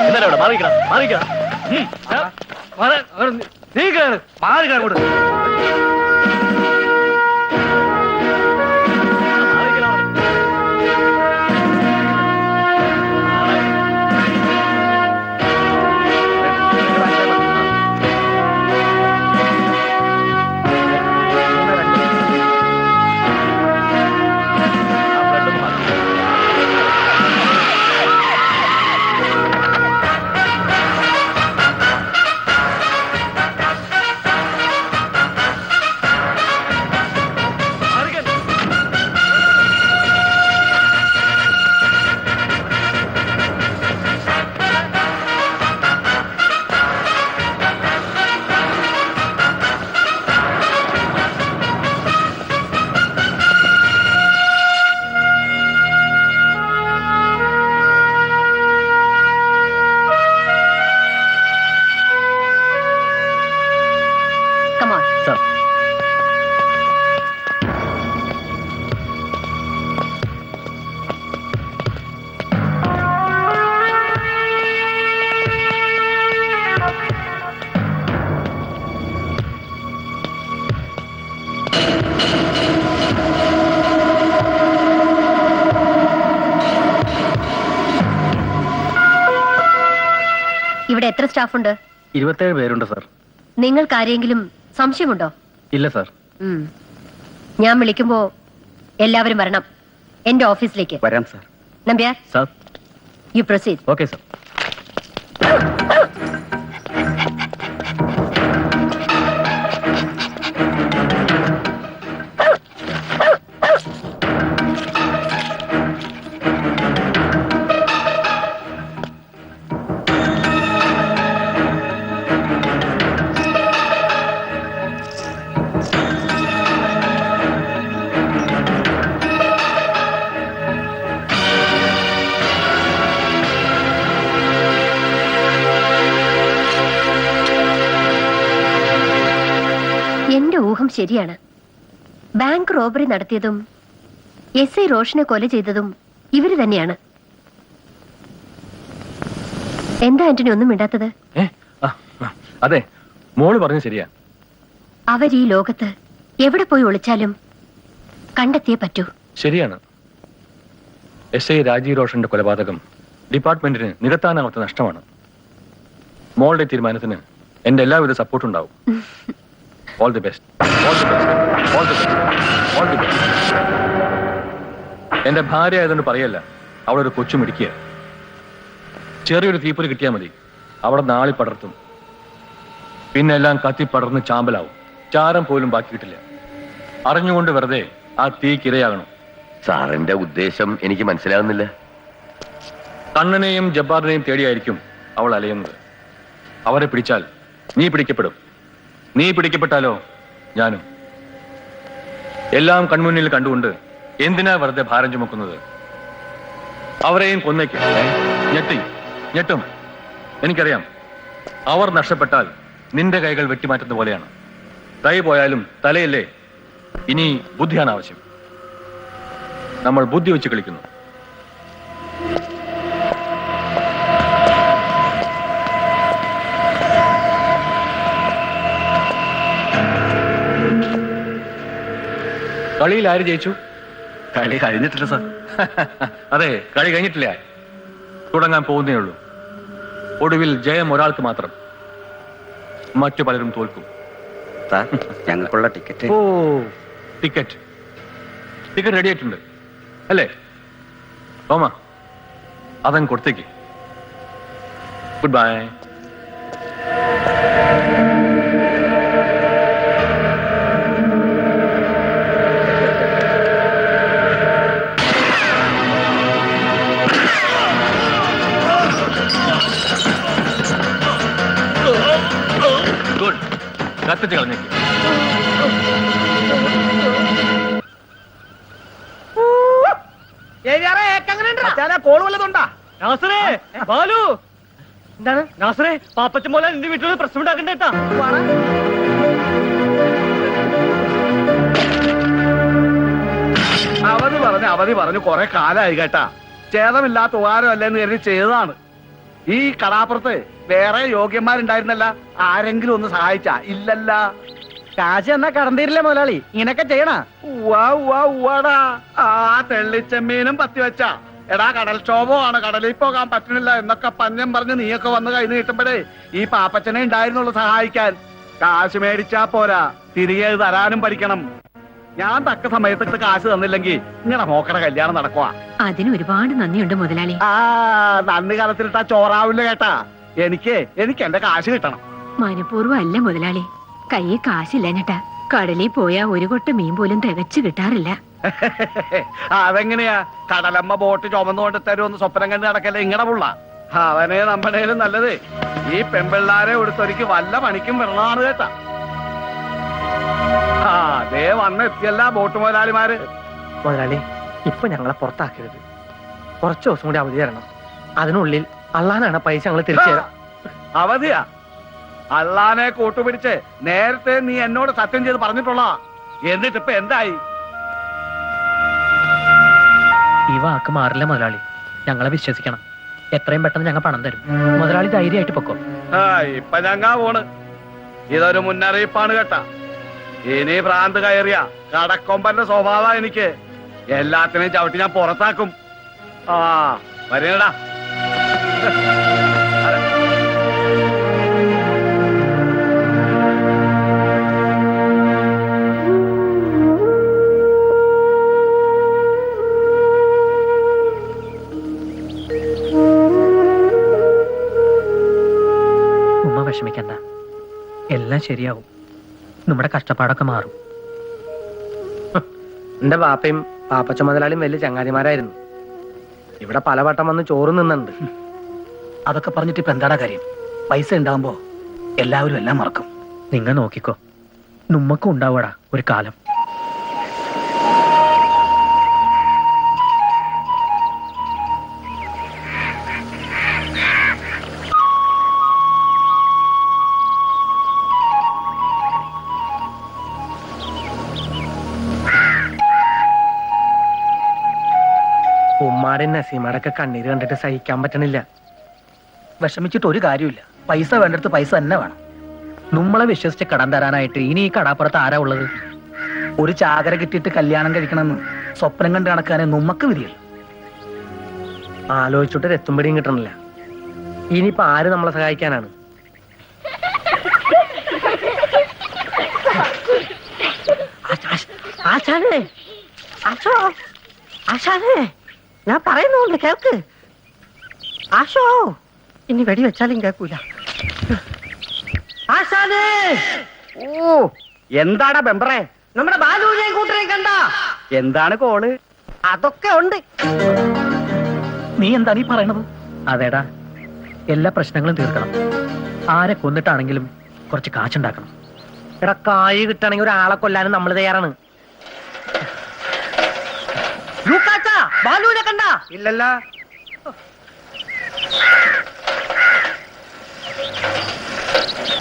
എന്തായാലും അവിടെ മാറിക്കണം, മാറിക്കണം. നീ കേറ്, മാറി കേറൂടെ. ഇവിടെ എത്ര സ്റ്റാഫ് ഉണ്ട്? 27 പേരുണ്ട് സാർ. നിങ്ങൾക്ക് ആരെങ്കിലും സംശയമുണ്ടോ? ഇല്ല സാർ. ഞാൻ വിളിക്കുമ്പോ എല്ലാവരും വരണം എന്റെ ഓഫീസിലേക്ക്. വരാം sir. Nambiar, sir. You proceed. Okay sir. എന്റെ ഊഹം ശരിയാണ്. ബാങ്ക് റോബറി നടത്തിയതും SI റോഷനെ കൊല ചെയ്തതും ഇവര് തന്നെയാണ്. എന്താ ആന്റണി ഒന്നും മിണ്ടാത്തത്? അതെ, മോള് പറഞ്ഞു ശരിയാ. അവർ ഈ ലോകത്ത് എവിടെ പോയി ഒളിച്ചാലും കണ്ടെത്തിയേ പറ്റൂ. ശരിയാണ്. SI രാജീവ് റോഷന്റെ കൊലപാതകം ഡിപ്പാർട്ട്മെന്റിന് നികത്താനാവാത്ത നഷ്ടമാണ്. മോളുടെ തീരുമാനത്തിന് എന്റെ എല്ലാവിധ സപ്പോർട്ടും ഉണ്ടാവും. All the best, all the best, all the best, all the best. എന്റെ ഭാര്യ ആയതുകൊണ്ട് പറയല്ല, അവളൊരു കൊച്ചു മിടിക്കുക. ചെറിയൊരു തീപ്പൊരി കിട്ടിയാൽ മതി, അവിടെ നാളി പടർത്തും. പിന്നെ എല്ലാം കത്തിപ്പടർന്ന് ചാമ്പലാവും. ചാരം പോലും ബാക്കി കിട്ടില്ല. അറിഞ്ഞുകൊണ്ട് വെറുതെ ആ തീക്കിരയാകണം. സാറിന്റെ ഉദ്ദേശം എനിക്ക് മനസ്സിലാകുന്നില്ല. കണ്ണനെയും ജബ്ബാറിനെയും തേടിയായിരിക്കും അവൾ അലയുന്നത്. അവരെ പിടിച്ചാൽ നീ പിടിക്കപ്പെടും. നീ പിടിക്കപ്പെട്ടാലോ ഞാനും. എല്ലാം കൺമുന്നിൽ കണ്ടുകൊണ്ട് എന്തിനാ വെറുതെ ഭാരം ചുമക്കുന്നത്? അവരെയും കൊന്നേക്ക്. ഞെട്ടും. എനിക്കറിയാം, അവർ നഷ്ടപ്പെട്ടാൽ നിന്റെ കൈകൾ വെട്ടിമാറ്റുന്ന പോലെയാണ്. കൈ പോയാലും തലയല്ലേ? ഇനി ബുദ്ധിയാണ് ആവശ്യം. നമ്മൾ ബുദ്ധി വെച്ച് കളിക്കുന്നു. കളിയിൽ ആര് ജയിച്ചു? കളി കഴിഞ്ഞിട്ടില്ല സാർ. അതെ, കളി കഴിഞ്ഞിട്ടില്ല, തുടങ്ങാൻ പോകുന്നേ ഉള്ളൂ. ഒടുവിൽ ജയം ഒരാൾക്ക് മാത്രം, മറ്റു പലരും തോൽക്കും. സാർ, ഞങ്ങൾക്കുള്ള ടിക്കറ്റ്. ഓ, ടിക്കറ്റ് റെഡി ആയിട്ടുണ്ട് അല്ലേ തോമ? അതങ്ങ് കൊടുത്തേക്ക്. Good bye. ഗുഡ്, കത്തിച്ച് കളഞ്ഞേക്ക്. കോള് വല്ലതുണ്ടാ? നാസറേ, ബാലു. എന്താണ് നാസറേ? പാപ്പച്ചൻ പോലെ നിന്റെ വീട്ടിൽ പ്രശ്നം ഉണ്ടാക്കണ്ടേട്ടാ. അവധി പറഞ്ഞു കൊറേ കാലായി കേട്ടാ. ഛേദമില്ലാത്ത ഉപകാരമല്ലെന്ന് കരുതി ചെയ്തതാണ്. ഈ കടാപ്പുറത്ത് വേറെ യോഗ്യന്മാരുണ്ടായിരുന്നല്ല, ആരെങ്കിലും ഒന്ന് സഹായിച്ചാ? ഇല്ലല്ല. കാശ് എന്നാ കടം തീരില്ലേ മുതലാളി? ഇങ്ങനൊക്കെ ചെയ്യണ? ഉവ്വാടാ. ആ തെള്ളിച്ചെമ്മീനും പത്തി വെച്ചാ. എടാ, കടൽക്ഷോഭമാണ്, കടലിൽ പോകാൻ പറ്റണില്ല എന്നൊക്കെ പഞ്ഞം പറഞ്ഞ് നീയൊക്കെ വന്ന് കൈ നീട്ടുമ്പോഴേ ഈ പാപ്പച്ചനെ ഉണ്ടായിരുന്നുള്ളൂ സഹായിക്കാൻ. കാശ് മേടിച്ചാ പോരാ, തിരികെ തരാനും പഠിക്കണം. ഞാൻ തക്ക സമയത്ത് കാശ് തന്നില്ലെങ്കിൽ ഇങ്ങനെ മോക്കടെ കല്യാണം നടക്കുവാ. അതിന് ഒരുപാട് നന്ദിയുണ്ട് മുതലാളി. ആ നന്ദി കാലത്തിലിട്ടാ ചോറാവില്ല കേട്ടാ. എനിക്ക് എന്റെ കാശ് കിട്ടണം. മനഃപൂർവ്വം അല്ല മുതലാളി, കയ്യിൽ കാശില്ലഞ്ഞട്ടാ. കടലിൽ പോയാ ഒരു കൊട്ട മീൻ പോലും തികച്ചു കിട്ടാറില്ല. അതെങ്ങനെയാ? കടലമ്മ ബോട്ട് ചുമന്നുകൊണ്ട് തരുമെന്ന് സ്വപ്നം കണ്ട് നടക്കല്ലേ ഇങ്ങടെ പുള്ള. അവനെ നമ്മുടേലും നല്ലത് ഈ പെമ്പിള്ളാരെ കൊടുത്തൊരിക്ക് വല്ല പണിക്കും വരണമാണ് കേട്ടാ. അതേ വന്നെത്തിയല്ല ബോട്ട് മുതലാളിമാര്. മുതലാളി, ഇപ്പൊ ഞങ്ങളെ പുറത്താക്കരുത്. കുറച്ചു ദിവസം കൂടി അവധി തരണം. അതിനുള്ളിൽ അള്ളാനാണ് പൈസ ഞങ്ങൾ തിരിച്ചു തരാം. അവധിയാ? അള്ളാനെ കൂട്ടുപിടിച്ച് നേരത്തെ നീ എന്നോട് സത്യം ചെയ്ത് പറഞ്ഞിട്ടുള്ള, എന്നിട്ടിപ്പൊ എന്തായി? ഈ വാക്ക് മാറില്ല മുതലാളി, ഞങ്ങളെ വിശ്വസിക്കണം. എത്രയും പെട്ടെന്ന് ഞങ്ങൾ പണം തരും. മുതലാളി ധൈര്യമായിട്ട് പൊക്കോ. ഇപ്പൊ ഞങ്ങാ പോണ്. ഇതൊരു മുന്നറിയിപ്പാണ് കേട്ടാ. ഇനി ഭ്രാന്ത് കയറിയ കടക്കൊമ്പന്റെ സ്വഭാവ എനിക്ക്. എല്ലാത്തിനെയും ചവിട്ടി ഞാൻ പുറത്താക്കും. ആ വരേടാ. ഉമ്മ വിഷമിക്കണ്ട, എല്ലാം ശരിയാവും. നമ്മുടെ കഷ്ടപ്പാടൊക്കെ മാറും. എന്റെ പാപ്പയും പാപ്പച്ച മുതലാളിയും വലിയ ചങ്ങാതിമാരായിരുന്നു. ഇവിടെ പലവട്ടം വന്ന് ചോറ് നിന്നുണ്ട്. അതൊക്കെ പറഞ്ഞിട്ട് ഇപ്പൊ എന്താടാ കാര്യം? പൈസ ഉണ്ടാവുമ്പോ എല്ലാവരും എല്ലാം മറക്കും. നിങ്ങൾ നോക്കിക്കോ, നമ്മക്കും ഉണ്ടാവൂടാ ഒരു കാലം. ഉമ്മാടെ നസീമാടൊക്കെ കണ്ണീര് കണ്ടിട്ട് സഹിക്കാൻ പറ്റണില്ല. വിഷമിച്ചിട്ട് ഒരു കാര്യമില്ല. പൈസ വേണ്ടടുത്ത് പൈസ തന്നെ വേണം. നമ്മളെ വിശ്വസിച്ച് കടം തരാനായിട്ട് ഇനി ഈ കടാപ്പുറത്ത് ആരാ ഉള്ളത്? ഒരു ചാകര കിട്ടിയിട്ട് കല്യാണം കഴിക്കണമെന്ന് സ്വപ്നം കണ്ട് നടക്കാനേ നമ്മക്ക് വിധിയുള്ളൂ. ആലോചിച്ചിട്ട് രത്തും പിടിയും കിട്ടണില്ല. ഇനിയിപ്പോ ആര് നമ്മളെ സഹായിക്കാനാണ്? ആശാനേ, ആശാനേ, ഞാൻ പറയുന്നുണ്ട് കേൾക്ക്. ആശോ, ഇനി വെടി വെച്ചാലും കേൾക്കൂല. ആശാനേ! ഓ, എന്താടാ ബെമ്പറേ? നമ്മുടെ ബാലുവിനെയും കൂട്ടരെയും കണ്ട? എന്താണ് കോള്? അതൊക്കെ ഉണ്ട്. നീ എന്താണ് ഈ പറയണത്? അതേടാ, എല്ലാ പ്രശ്നങ്ങളും തീർക്കണം. ആരെ കൊന്നിട്ടാണെങ്കിലും കുറച്ച് കാശുണ്ടാക്കണം. എടാ, കായ് കിട്ടണമെങ്കിൽ ഒരാളെ കൊല്ലാനും നമ്മൾ തയ്യാറാണ്. ലൂക്കാച്ചാ, ബാലുവിനെ കണ്ട? ഇല്ലല്ല.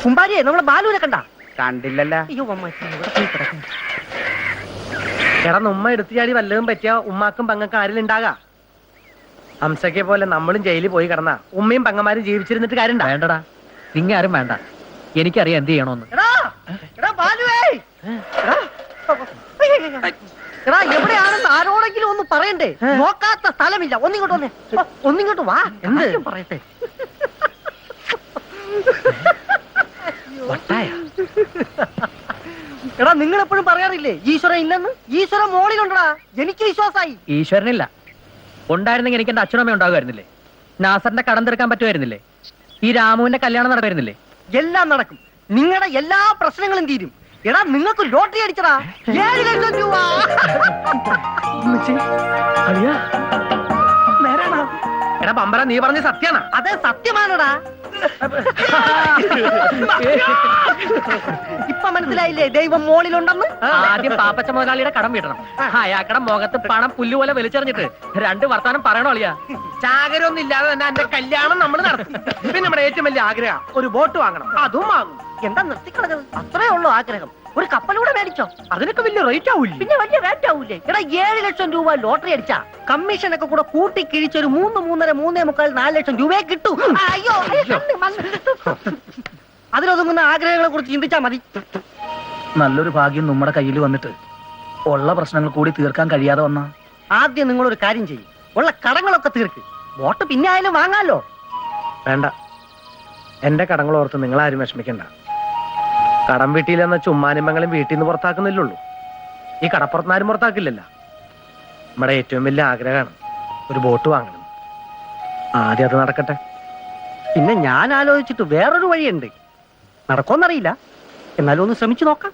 കുമ്പാരിയെ, നമ്മളെ ബാലുവിനെ കണ്ട? കണ്ടില്ലല്ല. അയ്യോ അമ്മാച്ചി, ഇവിടെ പോയി കിടക്കാം. എടാ ഉമ്മ എടുത്തു ചാടി വല്ലതും പറ്റിയ ഉമ്മാക്കും പെങ്ങൾക്കും ആരെങ്കിലും ഉണ്ടാകാ. ഹംസക്കെ പോലെ നമ്മളും ജയിലിൽ പോയി കിടന്ന ഉമ്മയും പെങ്ങന്മാരും ജീവിച്ചിരുന്നിട്ട് കാര്യണ്ട. വേണ്ടടാ, നിങ്ങ ആരും വേണ്ട. എനിക്കറിയാം എന്ത് ചെയ്യണോന്ന്. എടാ എവിടെയാണെന്ന് ആരോടെങ്കിലും ഒന്ന് പറയണ്ടേ? നോക്കാത്ത സ്ഥലമില്ല. ഒന്നിങ്ങോട്ട് വന്നേ, ഒന്നിങ്ങോട്ട് വാ. എന്ത് പറയട്ടെ? എടാ നിങ്ങൾ എപ്പോഴും പറയാറില്ലേ ഈശ്വരൻ ഇല്ലെന്ന്? ഈശ്വരൻ മോളിലുണ്ടടാ. എനിക്ക് വിശ്വാസായി. ഈശ്വരനില്ല. ഉണ്ടായിരുന്നെങ്കിൽ എനിക്ക് എന്റെ അച്ഛനമ്മ ഉണ്ടാകുമായിരുന്നില്ലേ? നാസറിന്റെ കടം തീർക്കാൻ പറ്റുമായിരുന്നില്ലേ? ഈ രാമുവിന്റെ കല്യാണം നടക്കുമായിരുന്നില്ലേ? എല്ലാം നടക്കും. നിങ്ങളുടെ എല്ലാ പ്രശ്നങ്ങളും തീരും. എടാ നിങ്ങൾക്ക് ലോട്ടറി അടിച്ചടാ. 7 ലക്ഷം രൂപ. എടാ പമ്പര, നീ പറഞ്ഞ സത്യാണ? അതെ സത്യമാണടാ. ഇപ്പൊ മനസ്സിലായില്ലേ ദൈവം മോളിലുണ്ടെന്ന്? ആദ്യം പാപ്പച്ച മുതലാളിയുടെ കടം വീട്ടണം. അയാക്കടെ മുഖത്ത് പണം പുല്ലുപോലെ വലിച്ചെറിഞ്ഞിട്ട് 2 വർത്താനം പറയണോ അളിയാ? ചാകരൊന്നും ഇല്ലാതെ തന്നെ എന്റെ കല്യാണം നമ്മൾ നടത്തി. പിന്നെ നമ്മുടെ ഏറ്റവും വലിയ ആഗ്രഹം ഒരു ബോട്ട് വാങ്ങണം. അതും വാങ്ങും. എന്താ നിർത്തിക്കളഞ്ഞത്? അത്രേ ഉള്ളൂ ആഗ്രഹം. ഒരു കപ്പലൂടെ മേടിച്ചോ. അതിനൊക്കെ വലിയ റേറ്റ് ആവൂല്ലേ? പിന്നെ വലിയ റേറ്റ് ആവൂലേ? എടാ 7 ലക്ഷം രൂപ ലോട്ടറി അടിച്ചാ കമ്മീഷനൊക്കെ കൂടെ കൂട്ടി കിഴിച്ചൊരു 3, 3.5, 3.25, 4 ലക്ഷം രൂപയെ കിട്ടൂ. അയ്യോ, അതിലൊതുങ്ങുന്ന ആഗ്രഹങ്ങളെ കുറിച്ച് ചിന്തിച്ചാ മതി. നല്ലൊരു ഭാഗ്യം നമ്മുടെ കയ്യിൽ വന്നിട്ട് ഉള്ള പ്രശ്നങ്ങൾ കൂടി തീർക്കാൻ കഴിയാതെ വന്ന ആദ്യം നിങ്ങളൊരു കാര്യം ചെയ്യും. ഉള്ള കടങ്ങളൊക്കെ തീർക്ക്. ബോട്ട് പിന്നെ ആയാലും വാങ്ങാലോ. വേണ്ട, എന്റെ കടങ്ങൾ ഓർത്ത് നിങ്ങളാരും വിഷമിക്കണ്ട. കടം വീട്ടിയിലെന്ന ചുമ്മാനിമ്പങ്ങളും വീട്ടിൽ നിന്ന് പുറത്താക്കുന്നില്ലുള്ളൂ. ഈ കടപ്പുറത്തുനിന്നാരും പുറത്താക്കില്ലല്ലോ. നമ്മുടെ ഏറ്റവും വലിയ ആഗ്രഹമാണ് ഒരു ബോട്ട് വാങ്ങണം. ആദ്യം അത് നടക്കട്ടെ. പിന്നെ ഞാൻ ആലോചിച്ചിട്ട് വേറൊരു വഴിയുണ്ട്. നടക്കുമെന്നറിയില്ല, എന്നാലും ഒന്ന് ശ്രമിച്ചു നോക്കാം.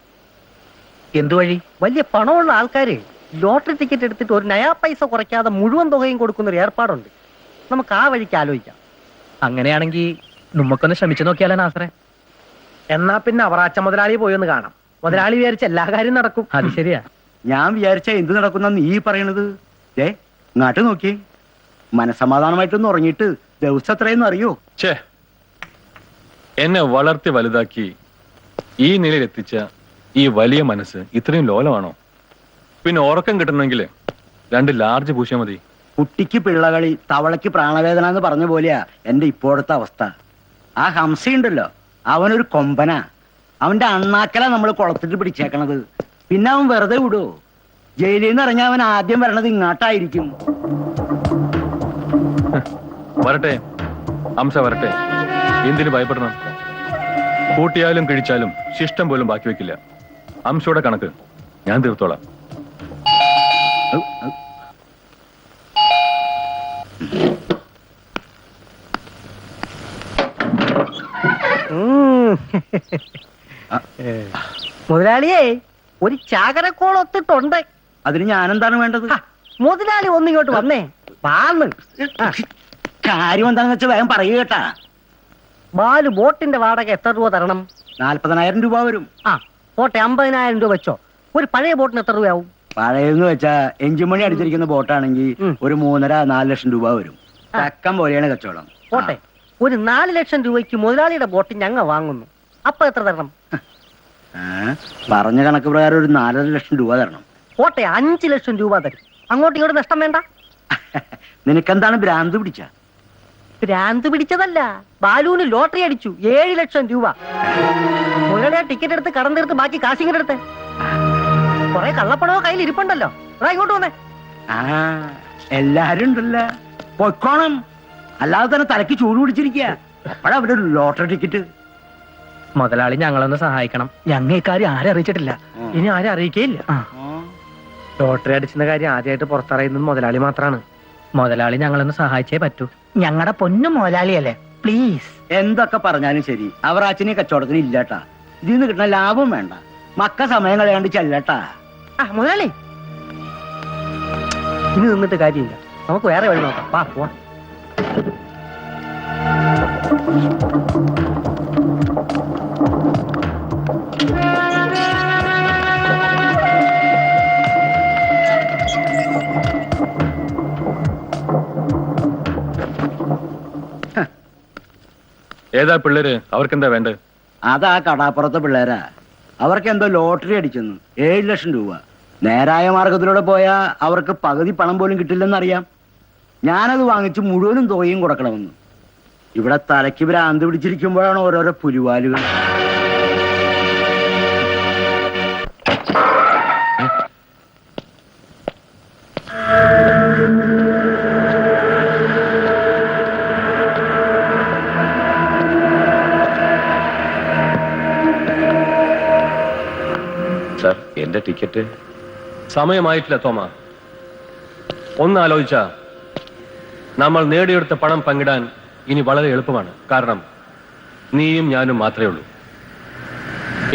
എന്തു വഴി? വലിയ പണമുള്ള ആൾക്കാര് ലോട്ടറി ടിക്കറ്റ് എടുത്തിട്ട് ഒരു നയാ പൈസ കുറയ്ക്കാതെ മുഴുവൻ തുകയും കൊടുക്കുന്ന ഒരു ഏർപ്പാടുണ്ട്. നമുക്ക് ആ വഴിക്ക് ആലോചിക്കാം. അങ്ങനെയാണെങ്കിൽ നമുക്കൊന്ന് ശ്രമിച്ചു നോക്കിയാലോ നാസറെ? എന്നാ പിന്നെ അവറാച്ച മുതലാളി പോയി ഒന്ന് കാണാം. മുതലാളി വിചാരിച്ച എല്ലാ കാര്യം നടക്കും. അത് ശരിയാ. ഞാൻ വിചാരിച്ച എന്ത് നടക്കുന്ന ഈ പറയണത്? ഇങ്ങോട്ട് നോക്കി. മനസമാധാനമായിട്ടൊന്ന് ഉറങ്ങിയിട്ട് ദിവസം എത്രയെന്ന് അറിയോ? ഛേ, എന്നെ വളർത്തി വലുതാക്കി ഈ നിലയിൽ എത്തിച്ച ഈ വലിയ മനസ്സ് ഇത്രയും ലോലമാണോ? പിന്നെ ഉറക്കം കിട്ടണമെങ്കിൽ 2 ലാർജ് പൂശിയാ മതി. കുട്ടിക്ക് പിള്ളകളി, തവളയ്ക്ക് പ്രാണവേദന എന്ന് പറഞ്ഞ പോലെയാ എന്റെ ഇപ്പോഴത്തെ അവസ്ഥ. ആ ഹംസയുണ്ടല്ലോ, അവനൊരു കൊമ്പനാ. അവന്റെ അണ്ണാക്കല നമ്മൾ കുളത്തിട്ട് പിടിച്ചേക്കണത്. പിന്നെ അവൻ വെറുതെ വിടുവോ? ജയിലിൽ നിന്ന് ഇറങ്ങി അവൻ ആദ്യം വരണത് ഇങ്ങോട്ടായിരിക്കും. വരട്ടെ, ഹംസ വരട്ടെ. എന്തിനു ഭയപ്പെടണം? കൂട്ടിയാലും കിഴിച്ചാലും ശിഷ്ടം പോലും ബാക്കി വെക്കില്ല. ഹംസയുടെ കണക്ക് ഞാൻ തീർത്തോളാം. മുതലാളിയെ ഒരു ചാകരക്കോൾ ഒത്തിട്ടുണ്ട്. അതിന് ഞാനെന്താണ് വേണ്ടത്? മുതലാളി ഒന്നിങ്ങോട്ട് വന്നേ. വാന്ന് കാര്യം എന്താണെന്ന് വെച്ചാൽ വേഗം പറയുക കേട്ടാ. ബാലു ബോട്ടിന്റെ വാടക എത്ര രൂപ തരണം? 40,000 രൂപ വരും. ആ പോട്ടെ, 50,000 രൂപ വെച്ചോ. ഒരു പഴയ ബോട്ടിന് എത്ര രൂപയാവും? പഴയെന്ന് വെച്ചാ എഞ്ചിൻ മണി അടിച്ചിരിക്കുന്ന ബോട്ടാണെങ്കിൽ ഒരു 3.5-4 ലക്ഷം രൂപ വരും. തക്കം പോലെയാണ് കച്ചവടം. പോട്ടെ, ഒരു 4 ലക്ഷം രൂപയ്ക്ക് മുതലാളിയുടെ ബോട്ട് ഞങ്ങൾ വാങ്ങുന്നു. അപ്പൊ എത്ര തരണം? പറഞ്ഞ കണക്ക് പ്രകാരം ഒരു 4.5 ലക്ഷം രൂപ തരണം. പോട്ടെ, 5 ലക്ഷം രൂപ തരും. അങ്ങോട്ട് ഇങ്ങോട്ട് നഷ്ടം വേണ്ട. നിനക്കെന്താണ് ഭ്രാന്ത് പിടിച്ച? ഭ്രാന്ത് പിടിച്ചതല്ല, ബാലുവിന് ലോട്ടറി അടിച്ചു 7 ലക്ഷം രൂപ. മുതലാളിയെ ടിക്കറ്റ് എടുത്ത് കടം തീർത്ത് ബാക്കി കാശിങ്ങനെ എടുത്ത്. കൊറേ കള്ളപ്പണമോ കയ്യിൽ ഇരിപ്പുണ്ടല്ലോ. ഇങ്ങോട്ട് വന്നേ. എല്ലാരും ഉണ്ടല്ലോ, പൊയ്ക്കോണം. അല്ലാതെ തന്നെ തലയ്ക്ക് ചൂട് പിടിച്ചിരിക്കുക. അപ്പോഴാ അവിടെ ഒരു ലോട്ടറി ടിക്കറ്റ്. മുതലാളി ഞങ്ങളൊന്ന് സഹായിക്കണം. ഞങ്ങൾ ഇക്കാര്യം ആരെ അറിയിച്ചിട്ടില്ല. ഇനി ആരും അറിയിക്കേയില്ല. ലോട്ടറി അടിച്ചിരുന്ന കാര്യം ആദ്യമായിട്ട് പുറത്തറിയുന്നത് മുതലാളി മാത്രമാണ്. മുതലാളി ഞങ്ങളൊന്ന് സഹായിച്ചേ പറ്റൂ. ഞങ്ങളുടെ പൊന്നു മുതലാളിയല്ലേ, പ്ലീസ്. എന്തൊക്കെ പറഞ്ഞാലും ശരി, അവർ അച്ഛനെ കച്ചവടത്തിന് ഇല്ലാട്ടാ. ഇതിൽ നിന്ന് കിട്ടുന്ന ലാഭം വേണ്ട. മക്ക സമയം കളയാണ്ട് ചെല്ലട്ടാ. മുതലാളി ഇനി നിന്നിട്ട് കാര്യമില്ല, നമുക്ക് വേറെ വഴി നോക്കാം. വാ പോവാ. ഏതാ പിള്ളേര്? അവർക്കെന്താ വേണ്ടത്? അതാ കടാപ്പുറത്തെ പിള്ളേരാ. അവർക്ക് എന്തോ ലോട്ടറി അടിച്ചെന്ന് 7 ലക്ഷം രൂപ. നേരായ മാർഗത്തിലൂടെ പോയാൽ അവർക്ക് പകുതി പണം പോലും കിട്ടില്ലെന്നറിയാം. ഞാനത് വാങ്ങിച്ച് മുഴുവനും തുകയും കൊടുക്കണമെന്ന്. ഇവിടെ തലയ്ക്ക് ഭ്രാന്ത് പിടിച്ചിരിക്കുമ്പോഴാണ് ഓരോരോ പുലിവാലുകൾ. സാർ എന്റെ ടിക്കറ്റ് സമയമായിട്ടില്ല തോമ. ഒന്നാലോചിച്ച നമ്മൾ നേടിയെടുത്ത പണം പങ്കിടാൻ ഇനി വളരെ എളുപ്പമാണ്. കാരണം നീയും ഞാനും മാത്രമേ ഉള്ളൂ.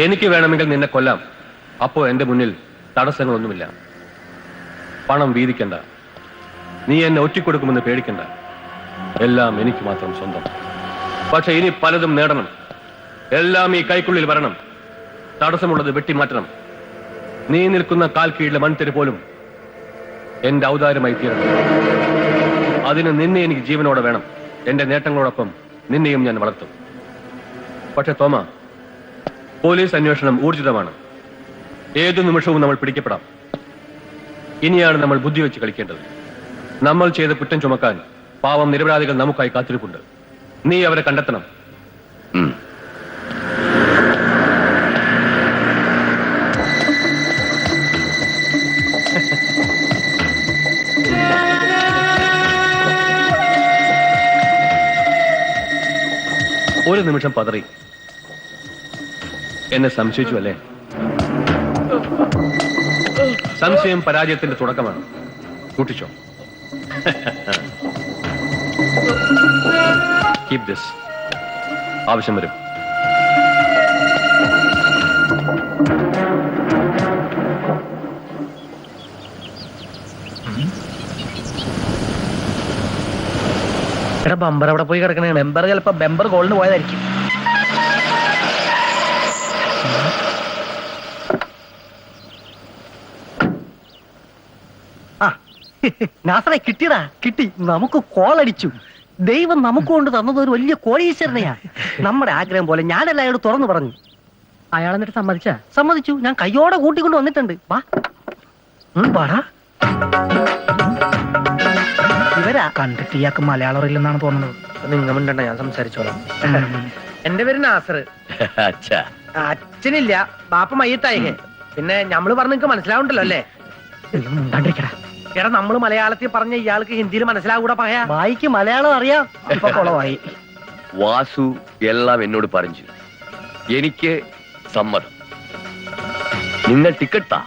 എനിക്ക് വേണമെങ്കിൽ നിന്നെ കൊല്ലാം. അപ്പോ എന്റെ മുന്നിൽ തടസ്സങ്ങളൊന്നുമില്ല. പണം വീതിക്കണ്ട. നീ എന്നെ ഒറ്റിക്കൊടുക്കുമെന്ന് പേടിക്കണ്ട. എല്ലാം എനിക്ക് മാത്രം സ്വന്തം. പക്ഷെ ഇനി പലതും നേടണം. എല്ലാം ഈ കൈക്കുള്ളിൽ വരണം. തടസ്സമുള്ളത് വെട്ടിമാറ്റണം. നീ നിൽക്കുന്ന കാൽ കീഴിലെ മൺതിരി പോലും എന്റെ ഔദാര്യമായി തീരണം. അതിന് നിന്നെ എനിക്ക് ജീവനോടെ വേണം. എന്റെ നേട്ടങ്ങളോടൊപ്പം നിന്നെയും ഞാൻ വളർത്തും. പക്ഷെ തോമ, പോലീസ് അന്വേഷണം ഊർജിതമാണ്. ഏതു നിമിഷവും നമ്മൾ പിടിക്കപ്പെടാം. ഇനിയാണ് നമ്മൾ ബുദ്ധി വെച്ച് കളിക്കേണ്ടത്. നമ്മൾ ചെയ്ത കുറ്റം ചുമക്കാൻ പാവം നിരപരാധികൾ നമുക്കായി കാത്തിരിപ്പുണ്ട്. നീ അവരെ കണ്ടെത്തണം. ഒരു നിമിഷം പതറി. എന്നെ സംശയിച്ചു അല്ലേ? സംശയം പരാജയത്തിന്റെ തുടക്കമാണ്. കൂട്ടിച്ചോ. Keep this. ആവശ്യം വരും. എടാ ബമ്പർ അവിടെ പോയി കിടക്കണേ. ബെമ്പർ ചിലപ്പോ ബെമ്പർ ഗോളിന് പോയതായിരിക്കും. നാസറെ കിട്ടിയടാ, കിട്ടി. നമുക്ക് കോളടിച്ചു. ദൈവം നമുക്ക് കൊണ്ട് തന്നത് ഒരു വലിയ കോടീശ്വരനെയാ. നമ്മുടെ ആഗ്രഹം പോലെ ഞാനല്ല അയാളോട് തുറന്നു പറഞ്ഞു. അയാൾ എന്നിട്ട് സമ്മതിച്ചു. ഞാൻ കയ്യോടെ കൂട്ടിക്കൊണ്ട് വന്നിട്ടുണ്ട്. വാ വാടാ. ഇവരാ കണ്ടിട്ട് ഇയാൾക്ക് മലയാളം അറിയില്ലെന്നാണ് തോന്നുന്നത്. നിങ്ങമുണ്ടണ്ട, ഞാൻ സംസാരിച്ചോളാം. എന്റെ പേര് നാസർ. അച്ഛാ, അച്ഛനില്ല, ബാപ്പ മയ്യത്തായിക്കേ. പിന്നെ ഞമ്മള് പറഞ്ഞ നിങ്ങക്ക് മനസ്സിലാവുണ്ടല്ലോ അല്ലേ? ഉണ്ടാണ്ടിരിക്കടാ. എടാ, നമ്മള് മലയാളത്തിൽ പറഞ്ഞ ഇയാൾക്ക് ഹിന്ദിയിൽ മനസ്സിലാകൂടാ പറയാ. വായിക്ക് മലയാളം അറിയാം. ഇപ്പൊ കുളമായി. വാസു എല്ലാം എന്നോട് പറഞ്ഞു. എനിക്ക് സമ്മതം. നിങ്ങൾ ടിക്കറ്റ്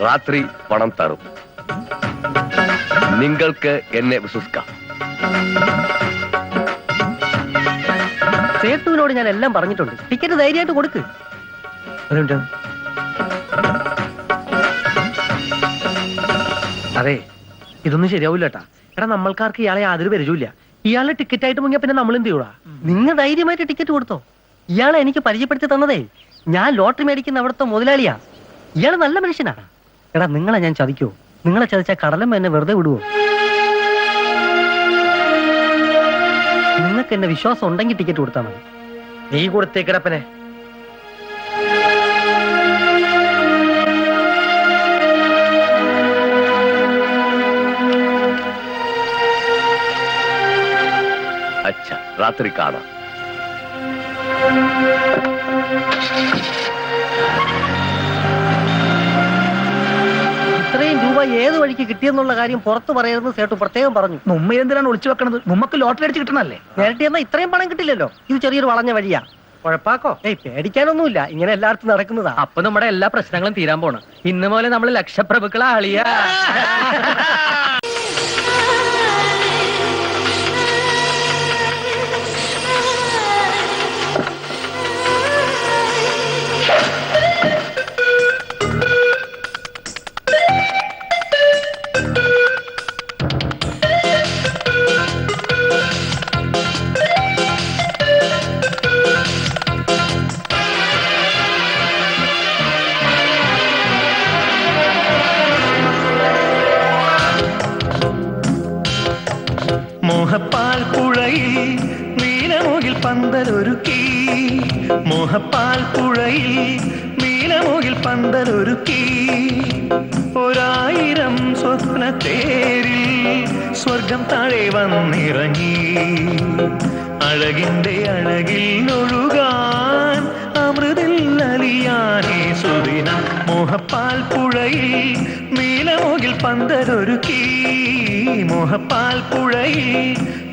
രാത്രി പണം തരും. നിങ്ങൾക്ക് എന്നെ വിശ്വസിക്കാം. സേട്ടുവിനോട് ഞാൻ എല്ലാം പറഞ്ഞിട്ടുണ്ട്. ടിക്കറ്റ് ധൈര്യമായിട്ട് കൊടുക്ക്. അതെ, ഇതൊന്നും ശരിയാവില്ല കേട്ടാ. എടാ, നമ്മൾക്കാർക്ക് ഇയാളെ യാതൊരു പരിചയമില്ല. ഇയാളെ ടിക്കറ്റ് ആയിട്ട് മുങ്ങിയ പിന്നെ നമ്മൾ എന്ത് ചെയ്യൂടാ? നിങ്ങൾ ധൈര്യമായിട്ട് ടിക്കറ്റ് കൊടുത്തോ. ഇയാളെ എനിക്ക് പരിചയപ്പെടുത്തി തന്നതേ ഞാൻ ലോട്ടറി മേടിക്കുന്ന അവിടുത്തെ മുതലാളിയാ. ഇയാള് നല്ല മനുഷ്യനാണ്. എടാ, നിങ്ങളെ ഞാൻ ചതിക്കോ? നിങ്ങളെ ചതിച്ചാൽ കടലം എന്നെ വെറുതെ വിടുവോ? നിങ്ങൾക്ക് എന്നെ വിശ്വാസം ഉണ്ടെങ്കിൽ ടിക്കറ്റ് കൊടുത്താൽ മതി. നീ കൊടുത്തേക്കിടപ്പനെ. അച്ഛാ, രാത്രി കാണാം. ഇത്രയും രൂപ ഏത് വഴിക്ക് കിട്ടിയെന്നുള്ള കാര്യം പുറത്തു പറയരുതെന്ന് സേട്ടു പ്രത്യേകം പറഞ്ഞു. മുമ്മ എന്തിനാണ് ഒളിച്ചു വെക്കണത്? നമുക്ക് ലോട്ടറി അടിച്ച് കിട്ടണല്ലേ? നേരത്തെ എന്നാ ഇത്രയും പണം കിട്ടില്ലല്ലോ. ഇത് ചെറിയൊരു വളഞ്ഞ വഴിയാ. കുഴപ്പാക്കോ? പേടിക്കാനൊന്നുമില്ല. ഇങ്ങനെ എല്ലായിടത്തും നടക്കുന്നതാ. അപ്പൊ നമ്മുടെ എല്ലാ പ്രശ്നങ്ങളും തീരാൻ പോണം. ഇന്ന് പോലെ നമ്മൾ ലക്ഷപ്രഭുക്കളെ ആളിയാ. മോഹപ്പാൽ പുഴയിൽ നീലമുകിൽ പന്തലൊരുക്കി. മോഹപ്പാൽ പുഴയിൽ നീലമുകിൽ പന്തലൊരുക്കി ഒരായിരം സ്വപ്ന തേരിൽ സ്വർഗം താഴെ വന്നിറങ്ങി അഴകിന്റെ അഴകിൽ ഒഴുകാൻ അമൃതിൽ അലിയാനേ സുദിന മോഹപ്പാൽ പുഴയിൽ നീലമുകിൽ പന്തലൊരുക്കി മോഹപ്പാൽ പുഴയിൽ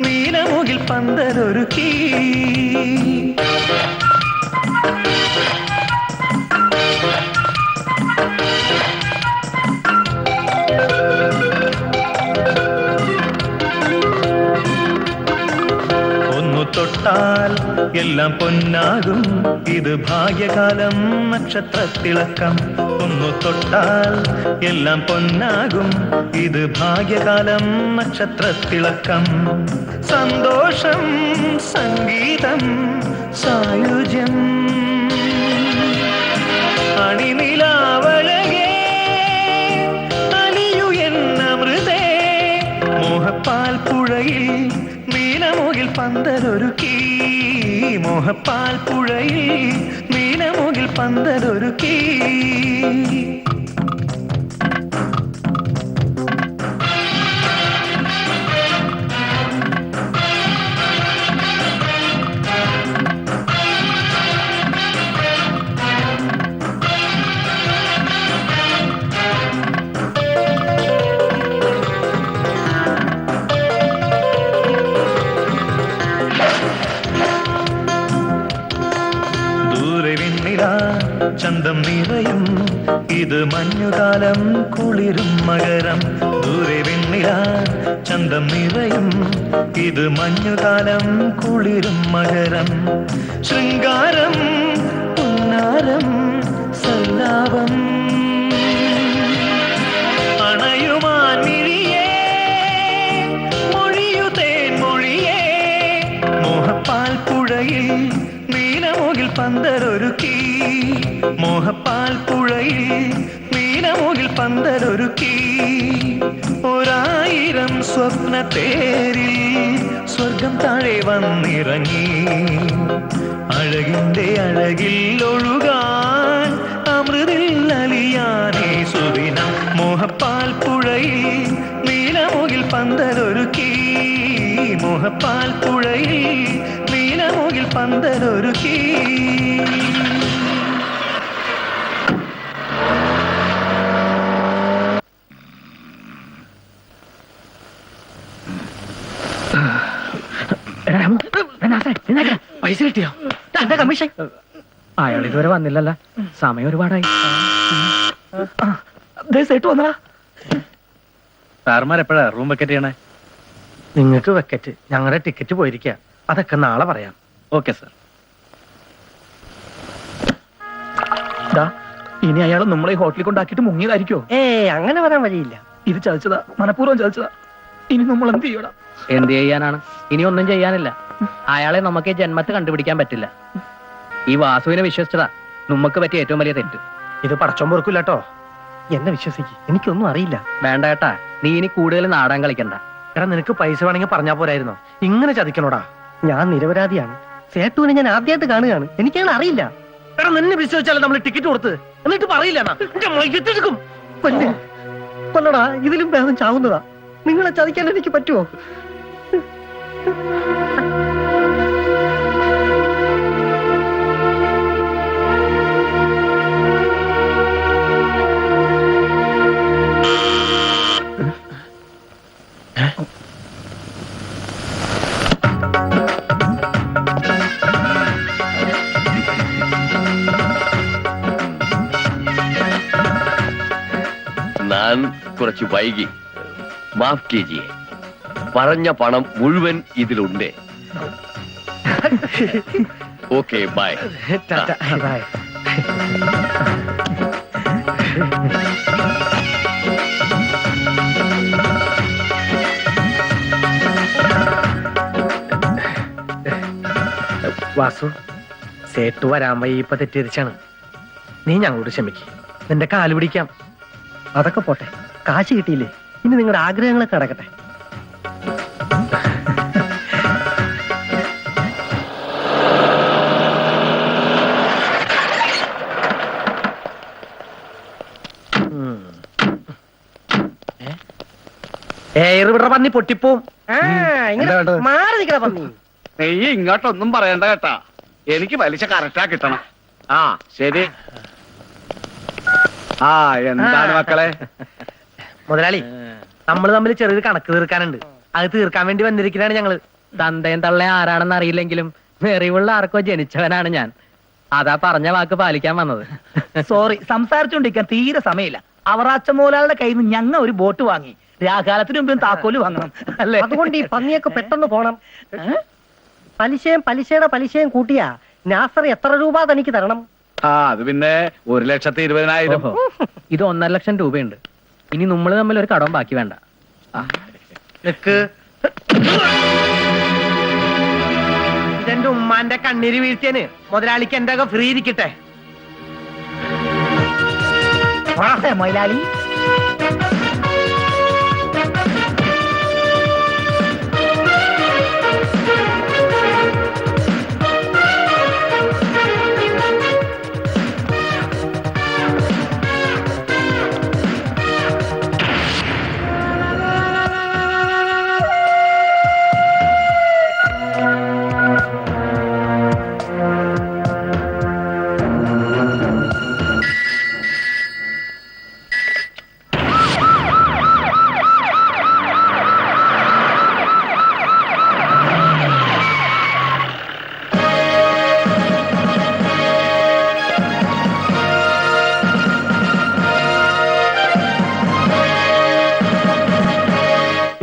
നീലമുകിൽ പന്തലൊരുക്കി തൊട്ടാൽ എല്ലാം പൊന്നാകും ഇത് ഭാഗ്യകാലം നക്ഷത്രത്തിളക്കം ഒന്നു തൊട്ടാൽ എല്ലാം പൊന്നാകും ഇത് ഭാഗ്യകാലം നക്ഷത്രത്തിളക്കം സന്തോഷം സംഗീതം സായുജ്യം അണിനിലാവഴകേ അലിയു എന്നമൃതേ മോഹപ്പാൽ പുഴയിൽ നീലമുകിൽ പന്തലൊരുക്കി മോഹപ്പാൽ പുഴയിൽ നീലമുകിൽ പന്തലൊരുക്കി ചന്തം നിറയും ഇത് മഞ്ഞുകാലം കുളിരും മകരം ദൂരെ വെണ്ണില ചന്തം നിറയും ഇത് മഞ്ഞുകാലം കുളിരും മകരം ശൃംഗാരം പുന്നാരം സല്ലാപം അണയുമാൻ മിഴിയേ മൊഴിയുതേൻ മൊഴിയേ മോഹപ്പാൽ പുഴയിൽ നീലമുകിൽ പന്തലൊരുക്കി മോഹപ്പാൽ പുഴയിൽ നീലമുകിൽ പന്തലൊരുക്കി ഒരായിരം സ്വപ്ന തേരിൽ സ്വർഗം താഴെ വന്നിറങ്ങി അഴകിന്റെ അഴകിൽ ഒഴുകാൻ അമൃതിൽ അലിയാനേ സുദിന മോഹപ്പാൽ പുഴയിൽ നീലമുകിൽ പന്തലൊരുക്കി മോഹപ്പാൽ പുഴയിൽ നീലമുകിൽ പന്തലൊരുക്കി പൈസ കിട്ടിയോ? എന്താ കമ്മീഷൻ? അയാൾ ഇതുവരെ വന്നില്ലല്ല, സമയം ഒരുപാടായി. സേട്ട് വന്നടാ. സാർമാർ എപ്പോഴാ റൂം വെക്കറ്റ് ചെയ്യണേ? നിങ്ങൾക്ക് വെക്കറ്റ്, ഞങ്ങളുടെ ടിക്കറ്റ് പോയിരിക്കുക. അതൊക്കെ നാളെ പറയാം. Okay sir. ഇനി അയാൾ നമ്മളെ ഈ ഹോട്ടലിൽ കൊണ്ടാക്കിയിട്ട് മുങ്ങിയതായിരിക്കോ? അങ്ങനെ വരാൻ വഴിയില്ല. ഇത് ചതിച്ചതാ, മനഃപൂർവ്വം ചതിച്ചതാ. ഇനി നമ്മൾ എന്ത് ചെയ്യടാ? എന്ത് ചെയ്യാനാണ്? ഇനി ഒന്നും ചെയ്യാനില്ല. അയാളെ നമുക്ക് ജന്മത്ത് കണ്ടുപിടിക്കാൻ പറ്റില്ല. ഈ വാസുവിനെ വിശ്വസിച്ചതാ നമുക്ക് പറ്റിയ ഏറ്റവും വലിയ തെറ്റ്. ഇത് പടച്ചോൻ പൊറുക്കില്ലട്ടോ. എന്നെ വിശ്വസിക്ക്, എനിക്കൊന്നും അറിയില്ല. വേണ്ട ഏട്ടാ, നീ ഇനി കൂടുതൽ നാടകം കളിക്കണ്ട. എടാ, നിനക്ക് പൈസ വേണമെങ്കിൽ പറഞ്ഞാ പോരായിരുന്നോ? ഇങ്ങനെ ചതിക്കണോടാ. ഞാൻ നിരപരാധിയാണ്. സേട്ടുവിനെ ഞാൻ ആദ്യമായിട്ട് കാണുകയാണ്. എനിക്കങ്ങനെ അറിയില്ല. എടാ, നിന്നെ വിശ്വസിച്ചാലും നമ്മൾ ടിക്കറ്റ് കൊടുത്ത് എന്നിട്ട് പറയില്ല. കൊല്ലടാ, ഇതിലും ഭേദം ചാവുന്നതാ. നിങ്ങളെ ചതിക്കാൻ എനിക്ക് പറ്റുമോ? ഞാൻ കുറച്ച് വൈകി, മാഫ് കീജിയെ. പറഞ്ഞ പണം മുഴുവൻ ഇതിലുണ്ട്. Okay, bye. Bye. Vasu, Settu വരാൻ വൈ ഇപ്പൊ തെറ്റിദ്ധരിച്ചാണ്. നീ ഞങ്ങളോട് ക്ഷമിക്ക്. നിന്റെ കാല് പിടിക്കാം. അതൊക്കെ പോട്ടെ, കാശ് കിട്ടിയില്ലേ? ഇനി നിങ്ങളുടെ ആഗ്രഹങ്ങളൊക്കെ നടക്കട്ടെ. വിടറ പന്നി പൊട്ടിപ്പോവും. ഇങ്ങനെ എന്താ വേണ്ടത്? മാറി നിൽക്കണ പന്നി. നീ ഇങ്ങോട്ടൊന്നും പറയണ്ട കേട്ടാ, എനിക്ക് പലിശ കറക്റ്റാ കിട്ടണം. ആ ശരി. ആ എന്താണ് മക്കളെ? മുതലാളി, നമ്മൾ തമ്മിൽ ചെറിയൊരു കണക്ക് തീർക്കാനുണ്ട്. അത് തീർക്കാൻ വേണ്ടി വന്നിരിക്കുകയാണ് ഞങ്ങള്. തന്തയും തള്ളയും ആരാണെന്ന് അറിയില്ലെങ്കിലും വെറിവുള്ള ആർക്കോ ജനിച്ചവനാണ് ഞാൻ. അതാ പറഞ്ഞ വാക്ക് പാലിക്കാൻ വന്നത്. സോറി, സംസാരിച്ചുകൊണ്ടിരിക്കാൻ തീരെ സമയമില്ല. അവറാച്ച മോലാളുടെ കയ്യിൽ നിന്ന് ഞങ്ങൾ ഒരു ബോട്ട് വാങ്ങി. രാകാലത്തിന് മുമ്പ് താക്കോല് വാങ്ങണം അല്ലേ? അതുകൊണ്ട് ഈ പന്നിയൊക്കെ പെട്ടെന്ന് പോണം. പലിശയുടെ പലിശയും കൂട്ടിയാ നാസർ എത്ര രൂപ തനിക്ക് തരണം? ആ അത് പിന്നെ 1,20,000. ഓഹോ, ഇത് 1.5 ലക്ഷം രൂപയുണ്ട്. ഇനി നമ്മൾ തമ്മിൽ ഒരു കടവും ബാക്കി വേണ്ട. നിക്ക്. ഇതെന്റെ ഉമ്മാന്റെ കണ്ണീര് വീഴ്ത്തിയന് മുതലാളിക്ക് എന്റെ ഒക്കെ ഫ്രീ ഇരിക്കട്ടെ. മൊയിലാളി,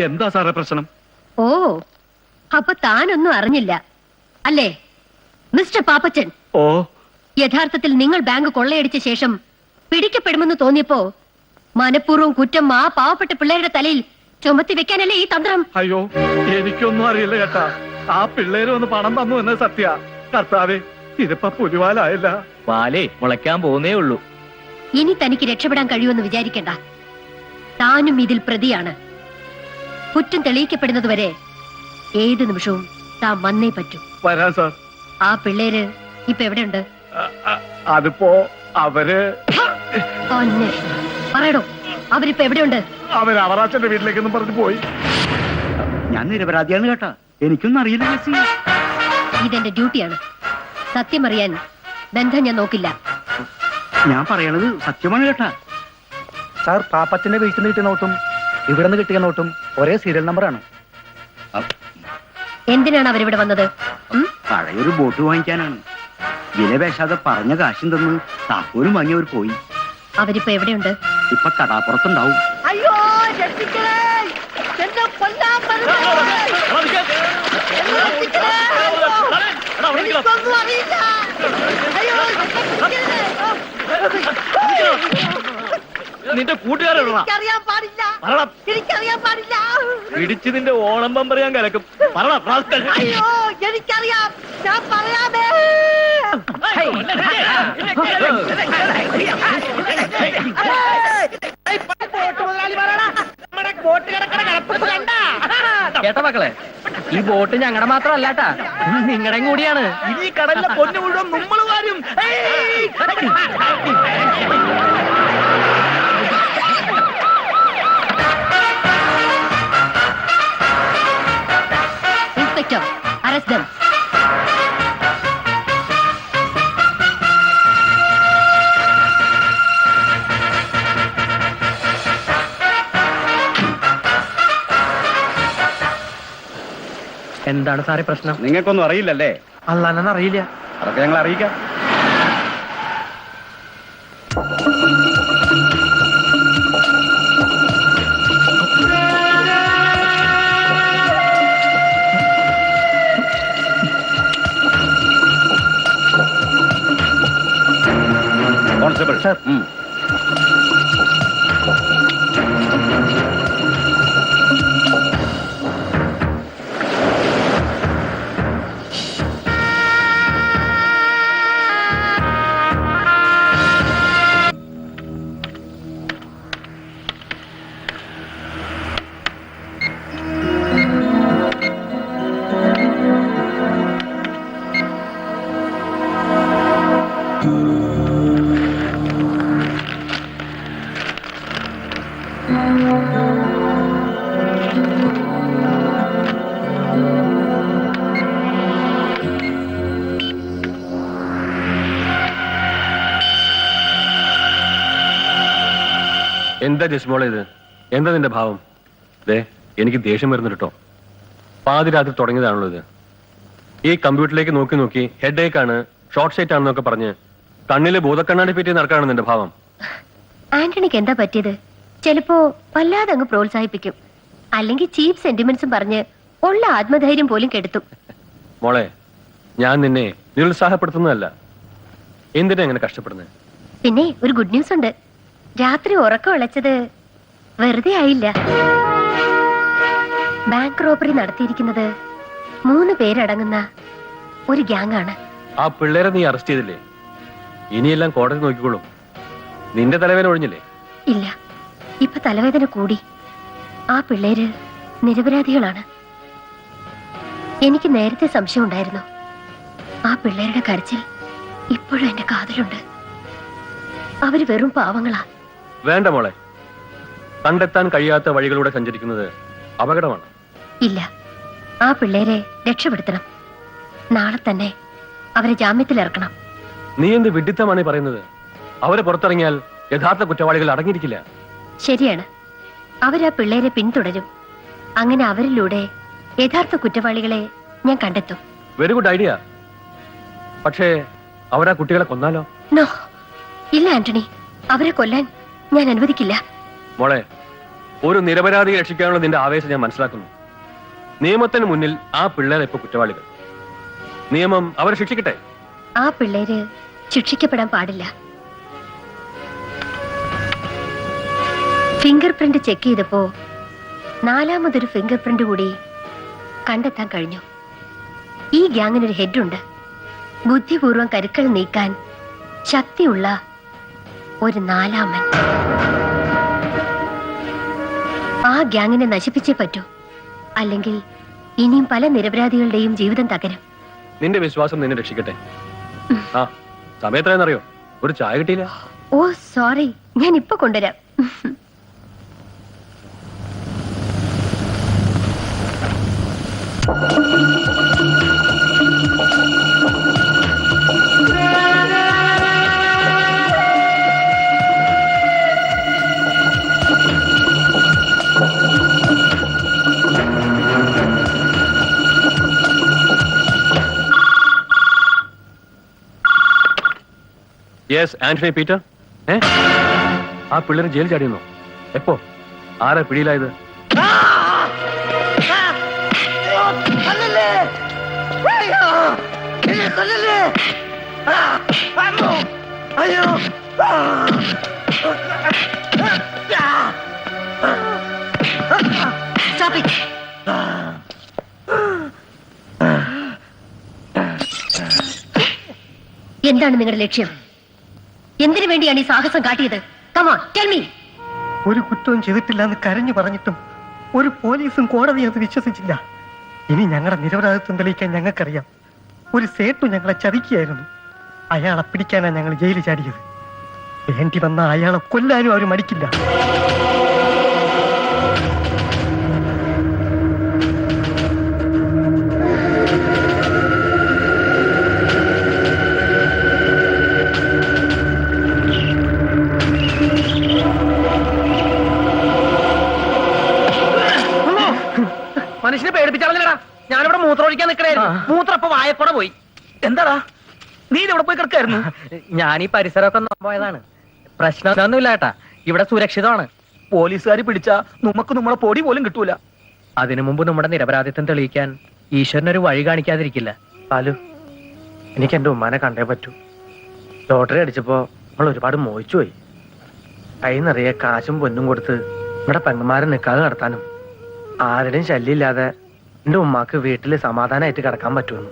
എന്താ സാറേ പ്രശ്നം? ഓ, അപ്പൊ താനൊന്നും അറിഞ്ഞില്ല അല്ലേ മിസ്റ്റർ പാപ്പച്ചൻ? ഓ, യഥാർത്ഥത്തിൽ നിങ്ങൾ ബാങ്ക് കൊള്ളയടിച്ച ശേഷം പിടിക്കപ്പെടുമെന്ന് തോന്നിയപ്പോ മനഃപൂർവ്വം കുറ്റം ആ പാവപ്പെട്ട പിള്ളേരുടെ തലയിൽ ചുമത്തി വെക്കാനല്ലേ ഈ തന്ത്രം? അയ്യോ എനിക്കൊന്നും അറിയില്ല കേട്ടാ. ആ പിള്ളേര് വന്ന് പണം തന്നു എന്നത് സത്യ. കർത്താവേ, ഇതിപ്പോ പുലിവാലായില്ല. പാലേ മുളയ്ക്കാൻ പോകുന്നേ ഉള്ളൂ. ഇനി തനിക്ക് രക്ഷപ്പെടാൻ കഴിയുമെന്ന് വിചാരിക്കണ്ട. താനും ഇതിൽ പ്രതിയാണ്. കുറ്റം തെളിയിക്കപ്പെടുന്നതുവരെ ഏത് നിമിഷവും താൻ വന്നേ പറ്റൂ. വരാൻ സാർ. ആ പിള്ളേര് ഇപ്പൊ എവിടെയുണ്ട്? അതിപ്പോ അവര് പറയടോ, അവരിപ്പോ എവിടെയുണ്ട്? അവറാച്ചന്റെ വീട്ടിലേക്കൊന്നും പറഞ്ഞു പോയി. ഞാൻ നിരപരാധിയാണ് കേട്ടാ, എനിക്കൊന്നും അറിയില്ല ചേച്ചി. ഇതെന്റെ ഡ്യൂട്ടിയാണ്. സത്യമറിയാൻ ബന്ധം ഞാൻ നോക്കില്ല. ഞാൻ പറയണത് സത്യമാണ് കേട്ടാ. സാർ, പാപ്പച്ചന്റെ വീട്ടിൽ നിന്ന് കിട്ടിയ നോട്ടും ഇവിടെ നിന്ന് കിട്ടിയ നോട്ടും ഒരേ സീരിയൽ നമ്പറാണ്. എന്തിനാണ് അവരിവിടെ വന്നത്? പഴയൊരു ബോട്ട് വാങ്ങിക്കാനാണ്. വില പേശാതെ പറഞ്ഞ കാശും തന്ന് താക്കോലും വാങ്ങി അവർ പോയി. അവരിപ്പോ എവിടെയുണ്ട്? ഇപ്പൊ കടാപ്പുറത്തുണ്ടാവും. അയ്യോ രക്ഷിക്കണേ! എന്നെ കൊല്ലാൻ വരുന്നവരെ! എന്നെ രക്ഷിക്കണേ! എനിക്കൊന്നും അറിയില്ല. അയ്യോ, നിന്റെ കൂട്ടുകാരോടാ എനിക്കറിയാൻ പാടില്ല. എനിക്കറിയാൻ പാടില്ല. പിടിച്ച് നിന്റെ ഓണം പമ്പർ ഞാൻ കലക്കും. അയ്യോ എനിക്കറിയാം, ഞാൻ പറയാമേ. കേട്ടോ മക്കളെ, ഈ ബോട്ട് ഞങ്ങളുടെ മാത്രമല്ലാട്ടാ, നിങ്ങളുടെയും കൂടിയാണ്. ഇനി കടലിലെ പൊന്നു മുഴുവൻ നമ്മൾ വാരും. Inspector, arrest dum. എന്താണ് സാറേ പ്രശ്നം? നിങ്ങൾക്കൊന്നും അറിയില്ലല്ലേ? അല്ലാന്ന് അറിയില്ല. അതൊക്കെ ഞങ്ങൾ അറിയിക്കാം. Constable sir. എന്താ ജസ്മോളെ ഇത്? എന്താ നിന്റെ ഭാവം? ദേ, എനിക്ക് ദേഷ്യം വരുന്നു കേട്ടോ. പാതിരാത്രി തുടങ്ങിയതാണല്ലോ ഇത്. ഈ കമ്പ്യൂട്ടറിലേക്ക് നോക്കി നോക്കി ഹെഡ് ആണ്, ഷോർട്ട് സൈറ്റ് ആണെന്നൊക്കെ പറഞ്ഞ് കണ്ണില് ഭൂതക്കണ്ണാടി പറ്റി നടക്കാണ് നിന്റെ ഭാവം. ആന്റണിക്ക് എന്താ പറ്റിയത്? ചിലപ്പോ വല്ലാതെ അങ്ങ് പ്രോത്സാഹിപ്പിക്കും, അല്ലെങ്കിൽ ചീപ്പ് സെന്റിമെന്റ്സും പറഞ്ഞ് ഉള്ള ആത്മധൈര്യം പോലും കെടുത്തും. മോളെ, ഞാൻ നിന്നെ നിരുത്സാഹപ്പെടുത്തുന്നതല്ല. എന്തിനാ അങ്ങനെ കഷ്ടപ്പെടുന്നത്? പിന്നെ ഒരു ഗുഡ് ന്യൂസ് ഉണ്ട്. രാത്രി ഉറക്കം ഉളച്ചത് വെറുതെ ആയില്ല. ബാങ്ക് റോബറി നടത്തിയിരിക്കുന്നത് 3 പേരടങ്ങുന്ന ഒരു ഗ്യാങ് ആണ്. ആ പിള്ളേരെ നീ അറസ്റ്റ് ചെയ്തില്ലേ? ഇനിയെല്ലാം കോടതി നോക്കിക്കോളും. നിന്റെ തലവേദന ഒഴിഞ്ഞില്ലേ? ഇല്ല, ഇപ്പൊ തലവേദന കൂടി. ആ പിള്ളേര് നിരപരാധികളാണ്. എനിക്ക് നേരത്തെ സംശയം ഉണ്ടായിരുന്നു. ആ പിള്ളേരുടെ കരച്ചിൽ ഇപ്പോഴും എന്റെ കാതിലുണ്ട്. അവര് വെറും പാവങ്ങളാ. വേണ്ട മോളെ, കണ്ടെത്താൻ കഴിയാത്ത വഴികളിലൂടെ സഞ്ചരിക്കുന്നത് അപകടമാണ്. ഇല്ല, ആ പിള്ളേരെ രക്ഷപ്പെടുത്തണം. നാളെ തന്നെ അവരെ ജാമ്യത്തിൽ ഇറക്കണം. നീ എന്ത് വിഡിത്തമാണ് പറയുന്നത്? അവരെ പുറത്തിറങ്ങിയാൽ യഥാർത്ഥ കുറ്റവാളികൾ അടങ്ങിയിരിക്കില്ല. ശരിയാണ്, അവരാ പിള്ളേരെ പിന്തുടരും. അങ്ങനെ അവരിലൂടെ യഥാർത്ഥ കുറ്റവാളികളെ ഞാൻ കണ്ടെത്തും. Very good idea. പക്ഷേ അവരാ കുട്ടികളെ കൊന്നാലോ? നോ, ഇല്ല ആന്റണി, അവരെ കൊല്ലാൻ ഞാൻ അനുവദിക്കില്ല. മോളെ, ഒരു നിരപരാധിയെ രക്ഷിക്കാനുള്ള നിന്റെ ആവേശം ഞാൻ മനസ്സിലാക്കുന്നു. നിയമത്തിന് മുന്നിൽ ആ പിള്ളേരെ ഇപ്പൊ കുറ്റവാളികൾ. നിയമം അവരെ ശിക്ഷിക്കട്ടെ. ആ പിള്ളേര് ശിക്ഷിക്കപ്പെടാൻ പാടില്ല. ഫിംഗർ പ്രിന്റ് ചെക്ക് ചെയ്തപ്പോ 4ാമതൊരു ഫിംഗർ പ്രിന്റ് കൂടി കണ്ടെത്താൻ കഴിഞ്ഞു. ഈ ഗ്യാങ്ങിനൊരു ഹെഡുണ്ട്. ബുദ്ധിപൂർവം കരുക്കൾ നീക്കാൻ ശക്തിയുള്ള ഒരു 4ാമൻ. ആ ഗ്യാങ്ങിനെ നശിപ്പിച്ചേ പറ്റൂ, അല്ലെങ്കിൽ ഇനിയും പല നിരപരാധികളുടെയും ജീവിതം തകരും. നിന്റെ വിശ്വാസം നിന്നെ രക്ഷിക്കട്ടെ. ആ സമയത്രയെന്നറിയോ? ഒരു ചായ കിട്ടിയില്ല. ഓ സോറി, ഞാൻ ഇപ്പൊ കൊണ്ടുവരാം. Yes, Antony Peter. ആ പിള്ളേര് ജയിൽ ചാടിയെന്നോ? എപ്പോ? ആരാ പിടിയിലായത്? എന്താണ് നിങ്ങളുടെ ലക്ഷ്യം? എന്തിനു വേണ്ടിയാണ് ഈ സാഹസം കാട്ടിയത്? Come on, tell me. ഒരു കുറ്റവും ചെയ്തിട്ടില്ല എന്ന് കരഞ്ഞു പറഞ്ഞിട്ടും ഒരു പോലീസും കോടതിയും അത് വിശ്വസിച്ചില്ല. ഇനി ഞങ്ങളുടെ നിരപരാധിത്വം തെളിയിക്കാൻ ഞങ്ങൾക്കറിയാം. ഒരു സേട്ടു ഞങ്ങളെ ചതിക്കുകയായിരുന്നു. അയാളെ പിടിക്കാനാണ് ഞങ്ങൾ ജയിലിൽ ചാടിയത്. വേണ്ടി വന്ന അയാളെ കൊല്ലാനും അവർ മടിക്കില്ല. മനുഷ്യനെ പേടിപ്പിച്ചാളഞ്ഞടാ. ഞാനിവിടെ മൂത്രമൊഴിക്കാൻ നിൽക്കണായിരുന്നു. മൂത്രപ്പ വായക്കൂടെ പോയി. എന്താടാ നീ ഇവിടെ പോയി കിടക്കായിരുന്നു? ഞാൻ ഈ പരിസരമൊക്കെ പോയതാണ്. പ്രശ്നമൊന്നുമില്ല ഏട്ടാ, ഇവിടെ സുരക്ഷിതമാണ്. പോലീസുകാർ പിടിച്ചാ നമുക്ക് നമ്മളെ പൊടി പോലും കിട്ടൂല. അതിനു മുമ്പ് നമ്മുടെ നിരപരാധിത്വം തെളിയിക്കാൻ ഈശ്വരനൊരു വഴി കാണിക്കാതിരിക്കില്ല. പാലു, എനിക്ക് എന്റെ ഉമ്മാനെ കണ്ടേ പറ്റൂ. ലോട്ടറി അടിച്ചപ്പോ നമ്മൾ ഒരുപാട് മോഹിച്ചു പോയി. കൈ നിറയെ കാശും പൊന്നും കൊടുത്ത് നമ്മുടെ പെങ്ങന്മാരെ നിക്കാതെ നടത്താനും ആരുടെയും ശല്യമില്ലാതെ എന്റെ ഉമ്മാക്ക് വീട്ടില് സമാധാനമായിട്ട് കിടക്കാൻ പറ്റുമെന്ന്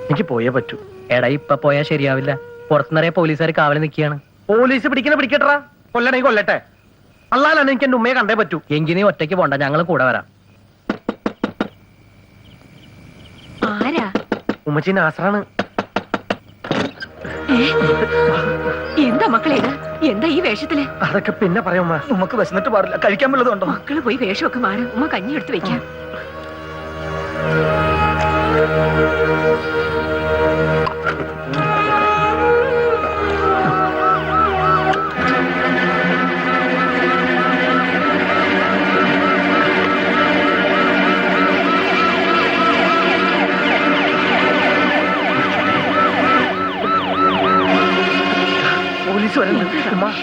എനിക്ക് പോയേ പറ്റൂ. എടാ, ഇപ്പൊ പോയാ ശരിയാവില്ല. പുറത്തുനിറയെ പോലീസുകാർ കാവല് നിൽക്കുകയാണ്. പോലീസ് പിടിക്കട്ടാ, കൊല്ലണെങ്കിൽ കൊല്ലട്ടെ. അല്ലാലാണ് എനിക്ക് എന്റെ ഉമ്മയെ കണ്ടേ പറ്റൂ. എങ്കിൽ നീ ഒറ്റയ്ക്ക് പോണ്ട, ഞങ്ങൾ കൂടെ വരാം. ആരാ? ഉമ്മച്ചി നാസറാണ്. എന്താ മക്കളെ ഇത്? എന്താ ഈ വേഷത്തില്? അതൊക്കെ പിന്നെ പറയാം. നമുക്ക് വിശന്നിട്ട് പാടില്ല, കഴിക്കാൻ വല്ലതുണ്ടോ? മക്കള് പോയി വേഷമൊക്കെ മാറും. ഉമ്മ കഞ്ഞി എടുത്ത് വെക്കാം. പോലീസ് വരുന്നുണ്ട്. ഉമ്മ.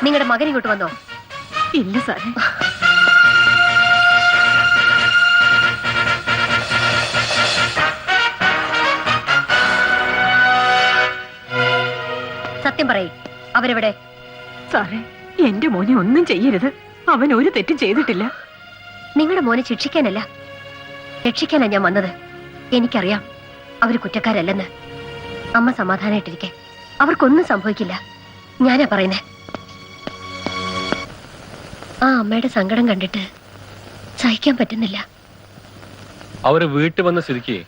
നിങ്ങളുടെ മകൻ ഇങ്ങോട്ട് വന്നോ? ഇല്ല സാറേ. സത്യം പറയേ, അവരെവിടെ? സാറേ, എന്റെ മോനെ ഒന്നും ചെയ്യരുത്. അവൻ ഒരു തെറ്റും ചെയ്തിട്ടില്ല. നിങ്ങളുടെ മോനെ ശിക്ഷിക്കാനല്ല, രക്ഷിക്കാനാ ഞാൻ വന്നത്. എനിക്കറിയാം അവര് കുറ്റക്കാരല്ലെന്ന്. അമ്മ സമാധാനായിട്ടിരിക്കെ, അവർക്കൊന്നും സംഭവിക്കില്ല. ഞാനാ പറയുന്നേ. ആ അമ്മയുടെ സങ്കടം കണ്ടിട്ട് സഹിക്കാൻ പറ്റുന്നില്ല. അവര് വീട്ടിൽ വന്ന സ്ഥിതിക്ക്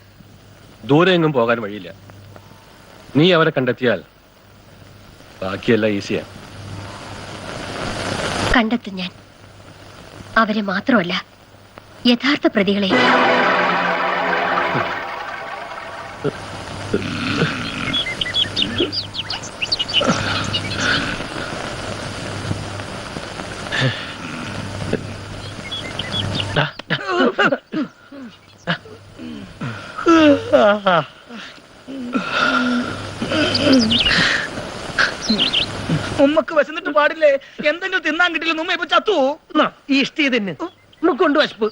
ദൂരെ എങ്ങും പോകാൻ വഴിയില്ല. നീ അവരെ കണ്ടെത്തിയാൽ ബാക്കിയെല്ലാം ഈസിയാ. കണ്ടെത്തും ഞാൻ. അവരെ മാത്രമല്ല, യഥാർത്ഥ പ്രതികളെ. ഉമ്മക്ക് വിശന്നിട്ട് പാടില്ലേ? എന്തെങ്കിലും തിന്നാൻ കിട്ടില്ല. ഉമ്മ ഇപ്പൊ ചത്തു. ഈ ഇഷ്ടി തന്നെ കൊണ്ട് വശപ്പ്.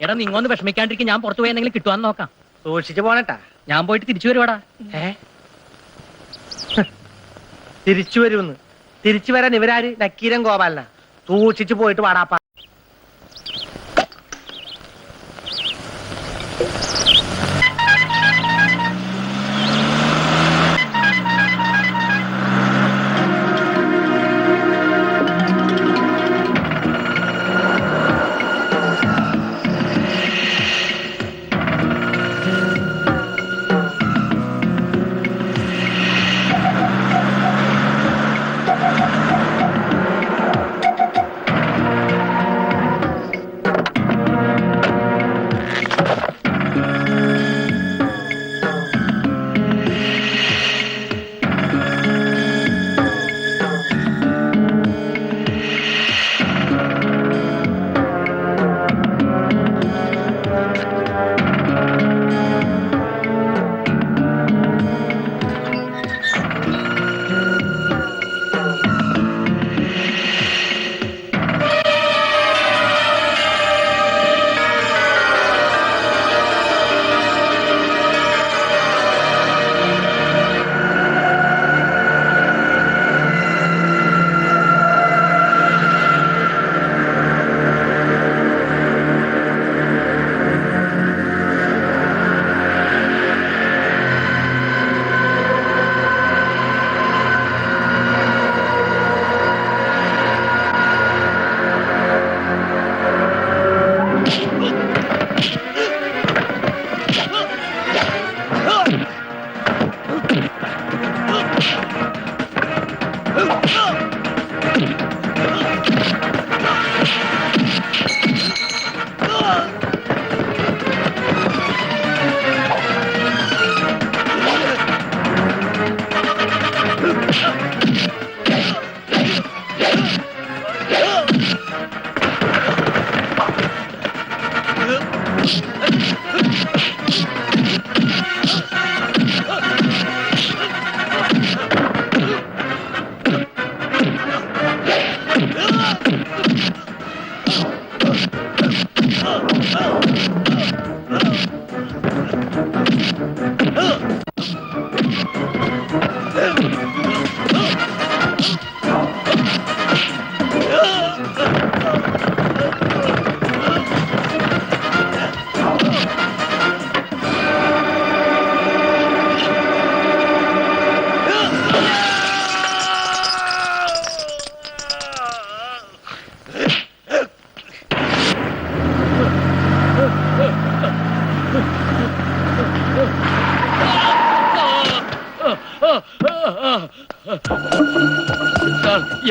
എടാ നിങ്ങൊന്ന് വിഷമിക്കാണ്ടിരിക്കും. ഞാൻ പുറത്തു പോയി എന്തെങ്കിലും കിട്ടുവാന്ന് നോക്കാം. സൂക്ഷിച്ചു പോണട്ടാ. ഞാൻ പോയിട്ട് തിരിച്ചു വരുവാടാ. തിരിച്ചു വരുമെന്ന്. തിരിച്ചു വരാൻ ഇവരാര്? നക്കീരൻ ഗോപാലന. സൂക്ഷിച്ചു പോയിട്ട് വാടാപ്പ.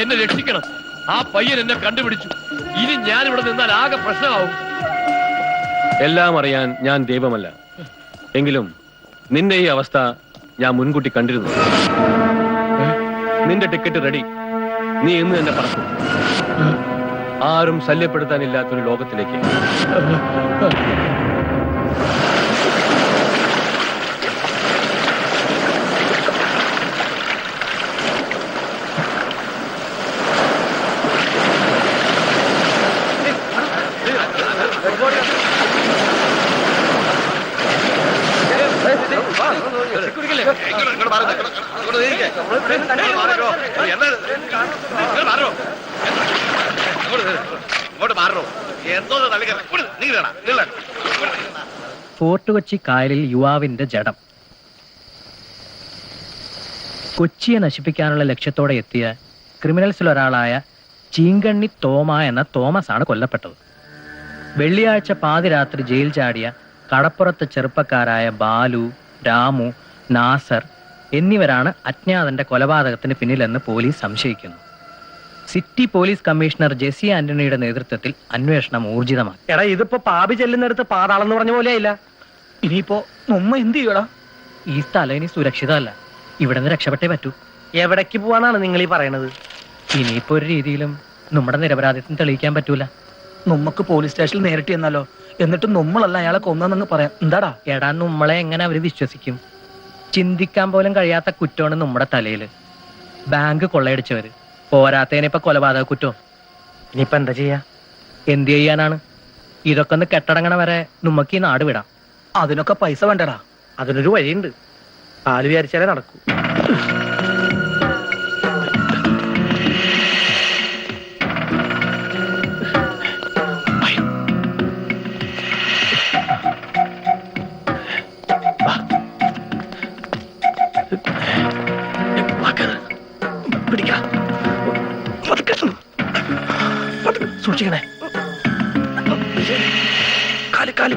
എന്നെ രക്ഷിക്കണം. ആ പയ്യൻ എന്നെ കണ്ടുപിടിച്ചു. ഇനി ഞാൻ ഇവിടെ നിന്നാൽ ആകെ പ്രശ്നമാവും. എല്ലാം അറിയാൻ ഞാൻ ദൈവമല്ല. എങ്കിലും നിന്റെ ഈ അവസ്ഥ ഞാൻ മുൻകൂട്ടി കണ്ടിരുന്നു. നിന്റെ ടിക്കറ്റ് റെഡി. നീ ഇന്ന് തന്നെ പറക്കും. ആരും ശല്യപ്പെടുത്താനില്ലാത്തൊരു ലോകത്തിലേക്ക്. ഫോർട്ട് കൊച്ചി കായലിൽ യുവാവിന്റെ ജഡം. കൊച്ചിയെ നശിപ്പിക്കാനുള്ള ലക്ഷ്യത്തോടെ എത്തിയ ക്രിമിനൽസിലൊരാളായ ചീങ്കണ്ണി തോമ എന്ന തോമസ് ആണ് കൊല്ലപ്പെട്ടത്. വെള്ളിയാഴ്ച പാതിരാത്രി ജയിൽ ചാടിയ കടപ്പുറത്തെ ചെറുപ്പക്കാരായ ബാലു, രാമു, നാസർ എന്നിവരാണ് അജ്ഞാതന്റെ കൊലപാതകത്തിന് പിന്നിലെന്ന് പോലീസ് സംശയിക്കുന്നു. സിറ്റി പോലീസ് കമ്മീഷണർ ജെസി ആന്റണിയുടെ നേതൃത്വത്തിൽ അന്വേഷണം ഊർജിതമാക്കി. എടാ, ഇതിപ്പോ പാപി ചെല്ലുന്നിടത്ത് പാതാളം എന്ന് പറഞ്ഞ പോലെയില്ല. ഇനിയിപ്പോ നമ്മ എന്ത് ചെയ്യടാ? ഈ സ്ഥലം ഇനി സുരക്ഷിതമല്ല. ഇവിടെ നിന്ന് രക്ഷപ്പെട്ടേ പറ്റൂ. എവിടേക്ക് പോവാന്നാണ് നിങ്ങൾ ഈ പറയണത്? ഇനിയിപ്പോ ഒരു രീതിയിലും നമ്മുടെ നിരപരാധിത്വം തെളിയിക്കാൻ പറ്റൂല. നമുക്ക് പോലീസ് സ്റ്റേഷനിൽ നേരിട്ട് ചെന്നാലോ? എന്നിട്ട് നമ്മളല്ല അയാളെ കൊന്നെന്ന് പറയാം. എന്താടാ? എടാ, നമ്മളെ എങ്ങനെ അവര് വിശ്വസിക്കും? ചിന്തിക്കാൻ പോലും കഴിയാത്ത കുറ്റമാണ് നമ്മുടെ തലയില്. ബാങ്ക് കൊള്ളയടിച്ചവര്, പോരാത്തതിന് ഇപ്പൊ കൊലപാതക കുറ്റവും. ഇനിയിപ്പോ എന്താ ചെയ്യാ? എന്ത് ചെയ്യാനാണ്? ഇതൊക്കെ ഒന്ന് കെട്ടടങ്ങണ വരെ നമുക്ക് ഈ നാട് വിടാം. അതിനൊക്കെ പൈസ വേണ്ടടാ. അതിനൊരു വഴിയുണ്ട്. പാല് വിചാരിച്ചാലേ നടക്കൂ. സൂക്ഷിക്കണേ. കാല് കാല്.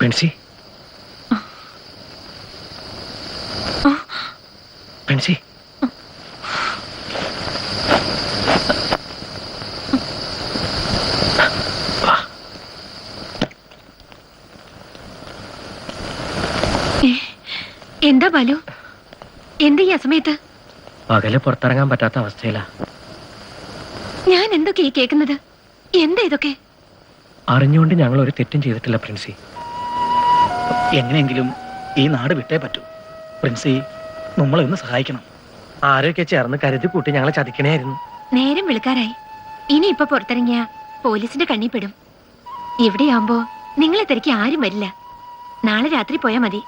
പെൻസി, പെൻസി, എന്താ ബാലു? എന്താ ഈ അസമയത്ത്? പകല് പുറത്തിറങ്ങാൻ പറ്റാത്ത അവസ്ഥയിലാ. ഞാൻ എന്തൊക്കെ ഈ കേൾക്കുന്നത്? എന്താ ഇതൊക്കെ? അറിഞ്ഞുകൊണ്ട് ഞങ്ങൾ ഒരു തെറ്റും ചെയ്തിട്ടില്ല പ്രിൻസി. എങ്ങനെയെങ്കിലും ഈ നാട് വിട്ടേ പറ്റൂ. പ്രിൻസി, നമ്മളെ ഒന്ന് സഹായിക്കണം. ആരൊക്കെ ചേർന്ന് കരുതി കൂട്ടി ഞങ്ങളെ ചതിക്കണേയായിരുന്നു. നേരം വിളിക്കാറായി. ഇനി ഇപ്പൊ പുറത്തിറങ്ങിയ പോലീസിന്റെ കണ്ണി പെടും. ഇവിടെയാവുമ്പോ നിങ്ങളെ തിരക്കി ആരും വരില്ല. നാളെ രാത്രി പോയാ മതി.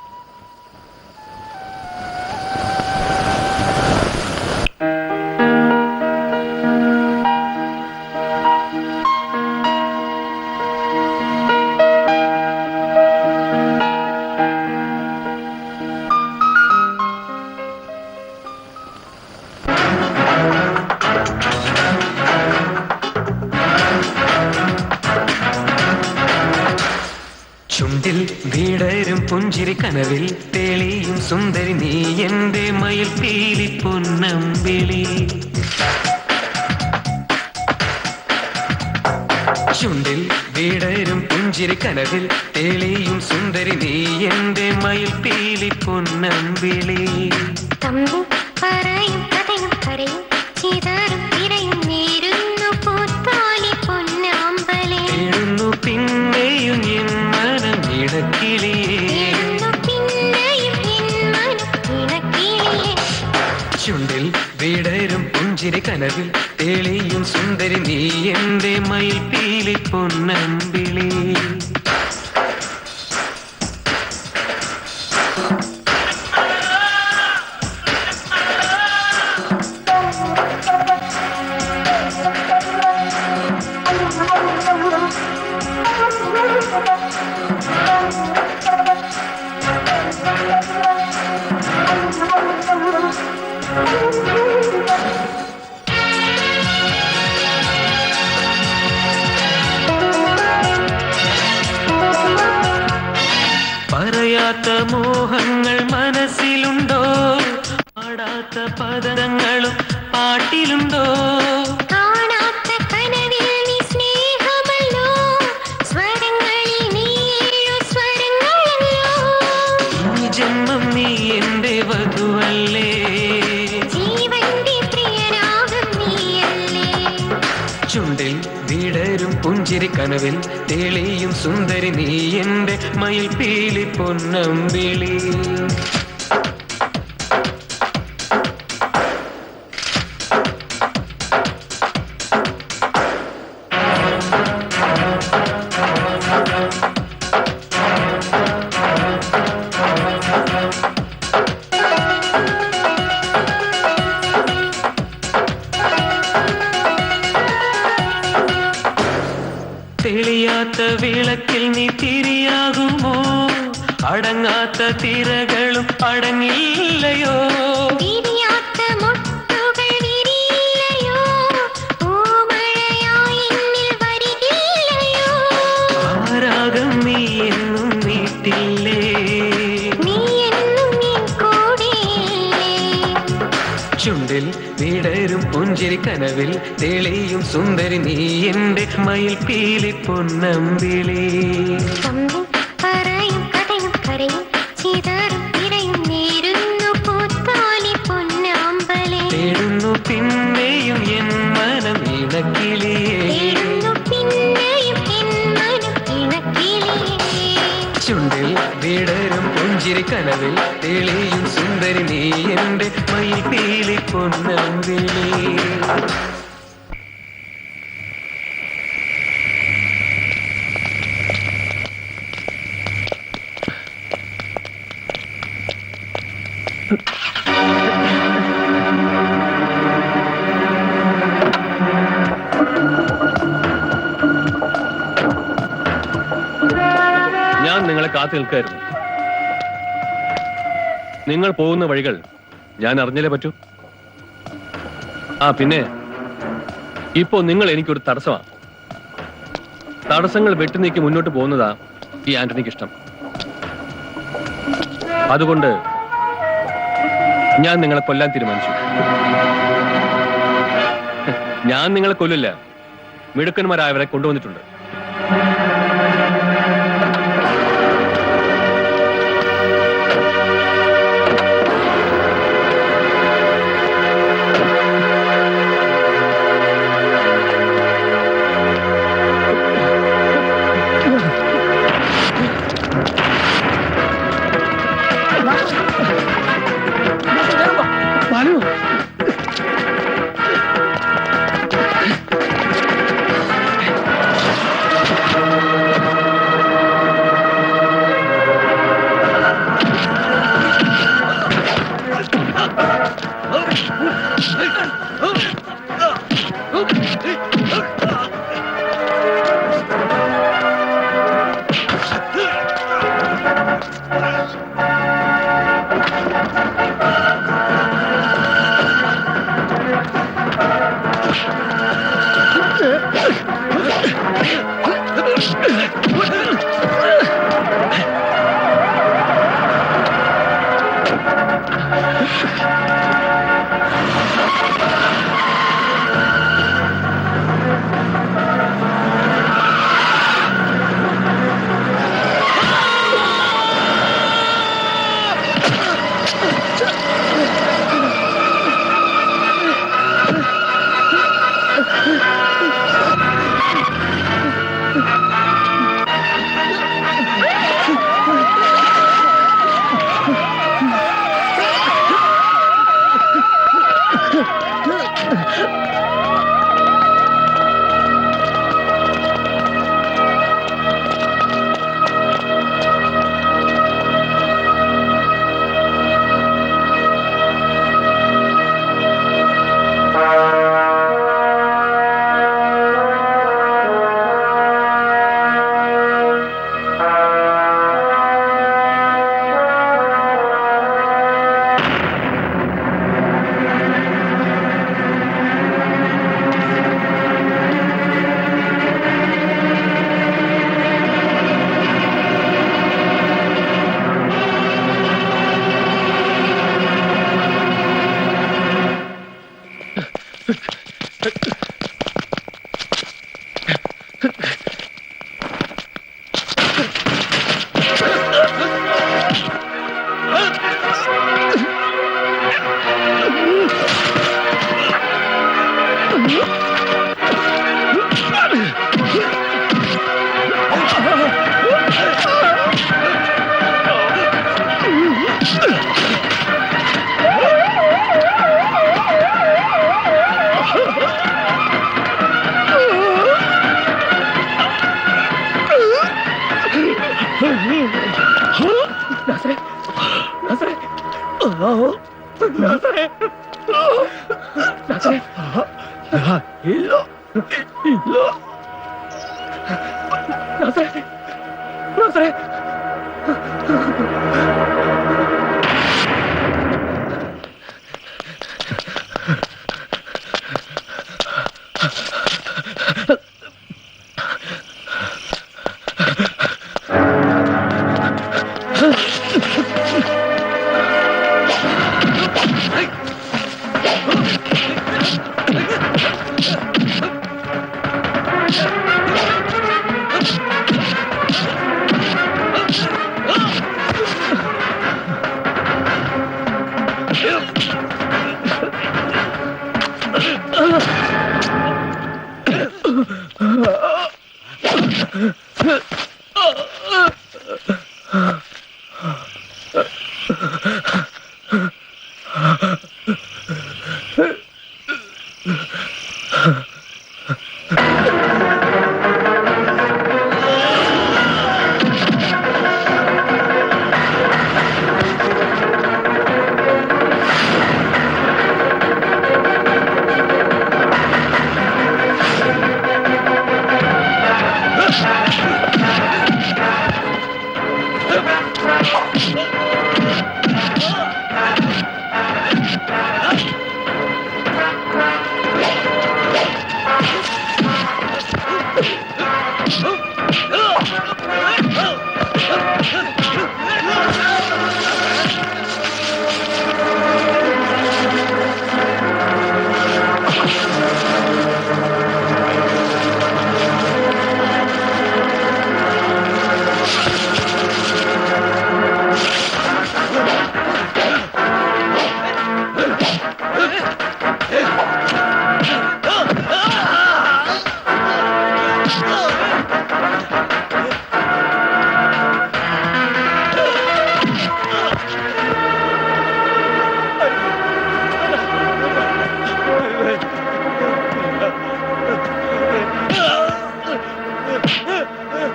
ചുണ്ടിൽ വീടരും പുഞ്ചിരി കനവിൽ തെളിയും സുന്ദരി നീ എന്റെ മയിൽ പീലി പൊന്നമ്പിളി. ചുണ്ടിൽ വീടരും പുഞ്ചിരി കനവിൽ തെളിയും സുന്ദരി നീ എന്റെ മയിൽ പീലി പൊന്നമ്പിളി. പറയും കഥയും പറയും ചിതറും തിരയും നേരുന്നു പൂത്താലി പൊന്നാമ്പലേ. തേടുന്നു പിന്നെയും എൻ മനം ഇടക്കിളിയേ. ചുണ്ടിൽ വീടരും പുഞ്ചിരി കനവിൽ തെളിയും സുന്ദരി നീ എന്റെ മയിൽ പീലി പൊന്നമ്പിളി. പറയാത്ത മോഹങ്ങൾ മനസ്സിലുണ്ടോ? പാടാത്ത പദങ്ങളും പാട്ടിലുണ്ടോ? കാണാത്ത കനവിൽ നീ സ്നേഹമല്ലോ, സ്വരങ്ങളിൽ നീ ഏഴു സ്വരങ്ങളല്ലോ. ഈ ജന്മം നീ എന്റെ വധുവല്ലേ, ജീവന്റെ പ്രിയനാകും നീയല്ലേ. ചുണ്ടിൽ വിടരും പുഞ്ചിരി കനവിൽ തെളിയും സുന്ദരി നീ എന്റെ മയിൽ പീലി പൊന്നമ്പിളി. തെളിയാത്ത വിളക്കിൽ നീ തിരിയാകുമോ? അടങ്ങാത്ത തിരകളും അടങ്ങില്ലയോ? വിരിയാത്ത മുട്ടുകൾ വിരിയില്ലയോ, പൂമഴയായി എന്നിൽ വരികില്ലയോ. ആരാഗം നീ എന്നും നീട്ടില്ലേ, നീ എന്നും എൻ കൂടെയില്ലേ. ചുണ്ടിൽ വിടരും പുഞ്ചിരി കനവിൽ തെളിയും സുന്ദരി നീ എന്റെ മയിൽ പീലി പൊന്നമ്പിളി. തമ്മിൽ പറയും കഥയും കരയും ചിതറും തിരയും നേരുന്നു പൂത്താലി പൊന്നാമ്പലേ. തേടുന്നു പിന്നെയും എൻ മനം ഇണക്കിളിയേ, തേടുന്നു പിന്നെയും എൻ മനം ഇണക്കിളിയേ. ചുണ്ടിൽ വിടരും പുഞ്ചിരി കനവിൽ തെളിയും സുന്ദരി നീ എന്റെ മയിൽ പീലി പൊന്നമ്പിളി. ഞാൻ നിങ്ങളെ കാത്തു നിൽക്കായിരുന്നു. നിങ്ങൾ പോകുന്ന വഴികൾ ഞാൻ അറിഞ്ഞില്ലേ പറ്റൂ. പിന്നെ ഇപ്പോ നിങ്ങൾ എനിക്കൊരു തടസ്സമാണ്. തടസ്സങ്ങൾ വെട്ടിനീക്കി മുന്നോട്ട് പോകുന്നതാ ഈ ആന്റണിക്ക് ഇഷ്ടം. അതുകൊണ്ട് ഞാൻ നിങ്ങളെ കൊല്ലാൻ തീരുമാനിച്ചു. ഞാൻ നിങ്ങളെ കൊല്ലില്ല, മിടുക്കന്മാരായവരെ കൊണ്ടുവന്നിട്ടുണ്ട്.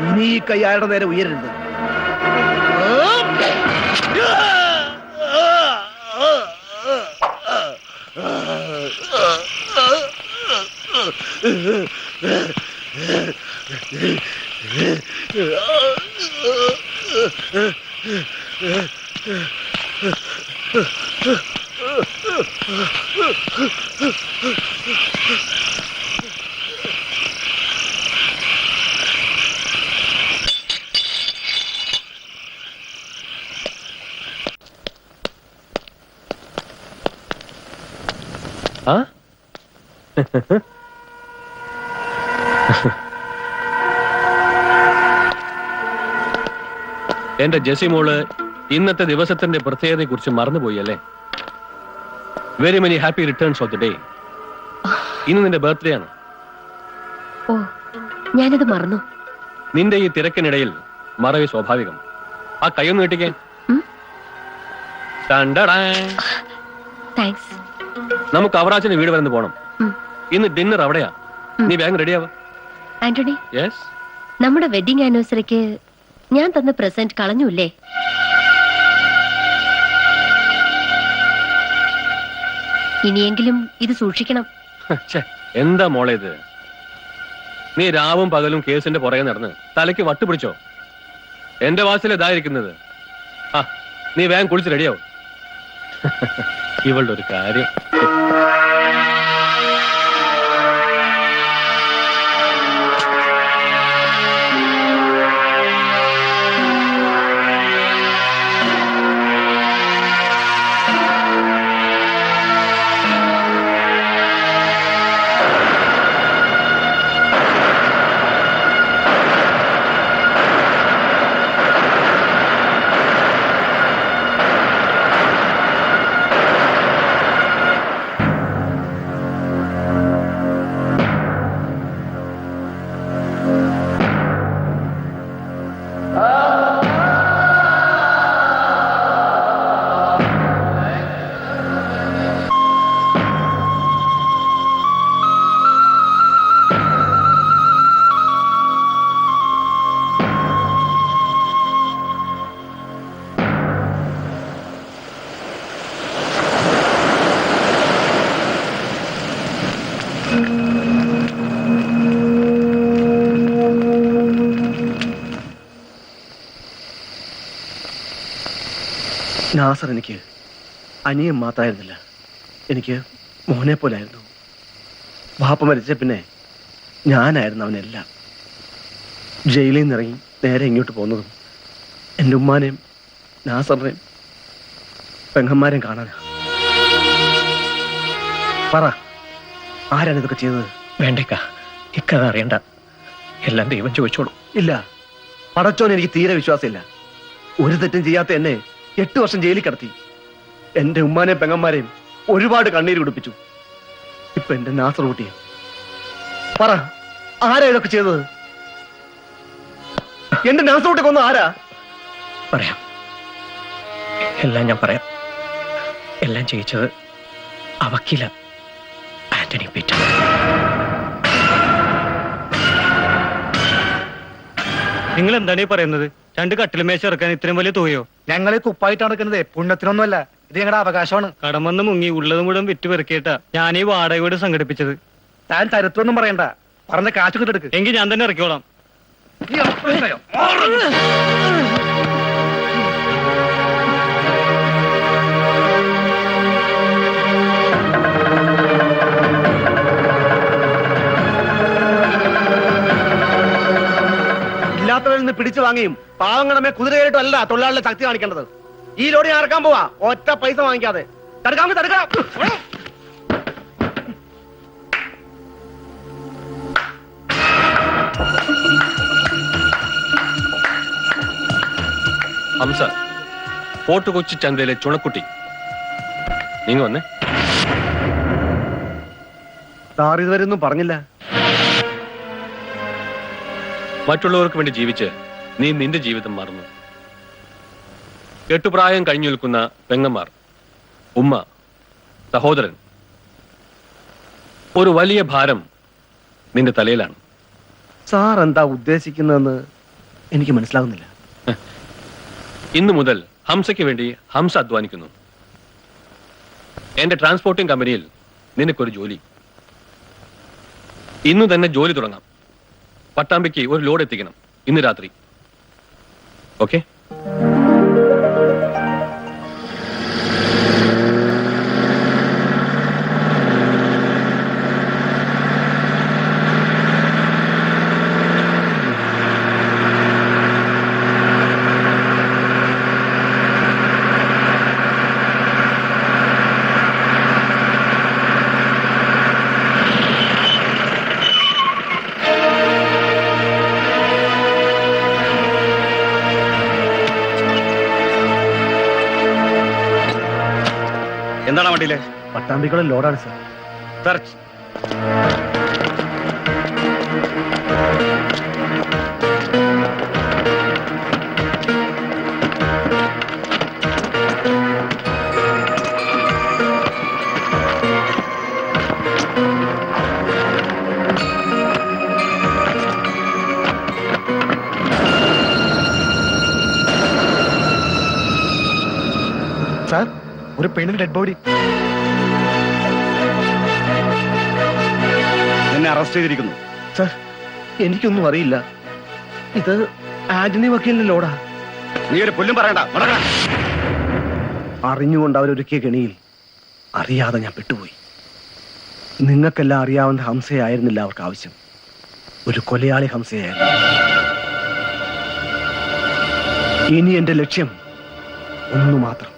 ഇനി ഈ കൈ അയാളുടെ നേരെ ഉയരരുത്. ആ എന്റെ ജെസി മോള് ഇന്നത്തെ ദിവസത്തിന്റെ പ്രത്യേകതയെ കുറിച്ച് മറന്നുപോയി അല്ലേ? Very many happy returns of the day. ഇന്ന് നിന്റെ ബർത്ത്ഡേ ആണ്. ഓ, ഞാനത് മറന്നു. നിന്റെ ഈ തിരക്കിനിടയിൽ മറവി സ്വാഭാവികം. ആ കൈയൊന്ന് നീട്ടിക്കേ. താങ്ക്സ്. നമുക്ക് അവറാച്ചിന് വീട് വരെ പോണം. ഇന്ന് ഡിന്നർ അവിടെയാ. നീ വേഗം റെഡിയാവാ. ആന്റണി, യെസ്. നമ്മുടെ വെഡിങ് ആനിവേഴ്സറിക്ക് ഞാൻ തന്ന പ്രസന്റ് കളഞ്ഞൂല്ലേ? ഇനിയെങ്കിലും ഇത് സൂക്ഷിക്കണം. എന്താ മോളെ ഇത്? നീ രാവും പകലും കേസിന്റെ പുറകെ നടന്ന് തലയ്ക്ക് വട്ടുപിടിച്ചോ? എന്റെ വാസിൽ ഇതായിരിക്കുന്നത്. ആ, നീ വേഗം കുളിച്ച് റെഡിയാവും. ഇവളുടെ ഒരു കാര്യം. നാസർ എനിക്ക് അനിയൻ മാത്രമായിരുന്നില്ല, എനിക്ക് മോനെ പോലായിരുന്നു. വാപ്പ മരിച്ച പിന്നെ ഞാനായിരുന്നു അവനെല്ലാം. ജയിലിൽ നിന്ന് ഇറങ്ങി നേരെ ഇങ്ങോട്ട് പോകുന്നതും എൻ്റെ ഉമ്മാനെയും നാസറിനെയും പെങ്ങന്മാരെയും കാണാനാ. പറ, ആരാണ് ഇതൊക്കെ ചെയ്തത്? വേണ്ടേക്കാ, ഇക്കഥ അറിയണ്ട. എല്ലാം ദൈവം ചോദിച്ചോളൂ. ഇല്ല, പടച്ചോൻ എനിക്ക് തീരെ വിശ്വാസമില്ല. ഒരു തെറ്റും ചെയ്യാത്ത എന്നെ 8 വർഷം ജയിലിൽ കിടത്തി. എന്റെ ഉമ്മാനെയും പെങ്ങന്മാരെയും ഒരുപാട് കണ്ണീര് കുടിപ്പിച്ചു. ഇപ്പൊ എന്റെ നാസർ കുട്ടിയെ. പറ, ആരാ ഇതൊക്കെ ചെയ്തത്? എന്റെ നാസർ കുട്ടിയെ കൊന്ന ആരാ? പറയാം, എല്ലാം ഞാൻ പറയാം. എല്ലാം ചെയ്യിച്ചത് ആ വക്കീല ആന്റണി പീറ്റർ. നിങ്ങൾ എന്താണ് ഈ പറയുന്നത്? 2 കട്ടിലുമേശ ഇറക്കാൻ ഇത്രയും വലിയ തുകയോ? ഞങ്ങൾ കുപ്പായിട്ട് നടക്കുന്നത് പുണ്യത്തിനൊന്നുമല്ല, ഇത് ഞങ്ങളുടെ അവകാശമാണ്. കടമന്ന് മുങ്ങി ഉള്ളത് മുഴുവൻ വിറ്റ് പെറുക്കിയിട്ടാ ഞാൻ ഈ വാടക വീട് സംഘടിപ്പിച്ചത്. താൻ ചരിത്രമൊന്നും പറയണ്ട, പറഞ്ഞ കാശ് കിട്ടെടുക്ക്. എങ്കിൽ ഞാൻ തന്നെ ഇറക്കിക്കോളാം. ഇല്ലാത്തവരിൽ നിന്ന് പിടിച്ചു വാങ്ങിയും പാവങ്ങളെ കുതിരയായിട്ടും അല്ല തൊഴിലാളികളെ ശക്തി കാണിക്കേണ്ടത്. ഈ ലോഡ് ഞാൻ ഇറക്കാൻ പോവാ, ഒറ്റ പൈസ വാങ്ങിക്കാതെ. തടുക്കാമെങ്കിൽ തടുക്കാം. ഹംസ, ഫോർട്ട് കൊച്ചി ചന്തയിലെ ചുണക്കുട്ടി. നീങ്ങ വന്നേ. സാർ ഇതുവരെ ഒന്നും പറഞ്ഞില്ല. മറ്റുള്ളവർക്ക് വേണ്ടി ജീവിച്ച് നീ നിന്റെ ജീവിതം മറന്നു. 8 പ്രായം കഴിഞ്ഞു നിൽക്കുന്ന പെങ്ങന്മാർ, ഉമ്മ, സഹോദരൻ, ഒരു വലിയ ഭാരം നിന്റെ തലയിലാണ്. സാർ എന്താ ഉദ്ദേശിക്കുന്നതെന്ന് എനിക്ക് മനസ്സിലാകുന്നില്ല. ഇന്നു മുതൽ ഹംസയ്ക്ക് വേണ്ടി ഹംസ അധ്വാനിക്കുന്നു. എന്റെ ട്രാൻസ്പോർട്ടിംഗ് കമ്പനിയിൽ നിനക്കൊരു ജോലി. ഇന്ന് തന്നെ ജോലി തുടങ്ങാം. പട്ടാമ്പിക്ക് ഒരു ലോഡ് എത്തിക്കണം ഇന്ന് രാത്രി. ഓക്കെ? എന്താണ് വണ്ടിയിലെ? പട്ടാമ്പിക്കുള്ള ലോഡാണ് സാർ. സെർച്ച്. സാർ, ഒരു പെണ്ണിന്റെ ഡെഡ് ബോഡി. എന്നെ അറസ്റ്റ് ചെയ്തിരിക്കുന്നു. സാർ, എനിക്കൊന്നും അറിയില്ല. ഇത് ആന്റണി വക്കീലിന്റെ ലോഡാ. നീ ഒരു പുല്ലും പറയണ്ട. അറിഞ്ഞുകൊണ്ട് അവരൊരുക്കിയ കെണിയിൽ അറിയാതെ ഞാൻ പെട്ടുപോയി. നിങ്ങൾക്കെല്ലാം അറിയാവുന്ന ഹംസയായിരുന്നില്ല അവർക്ക് ആവശ്യം, ഒരു കൊലയാളി ഹംസയായിരുന്നു. ഇനി എന്റെ ലക്ഷ്യം ഒന്നു മാത്രം.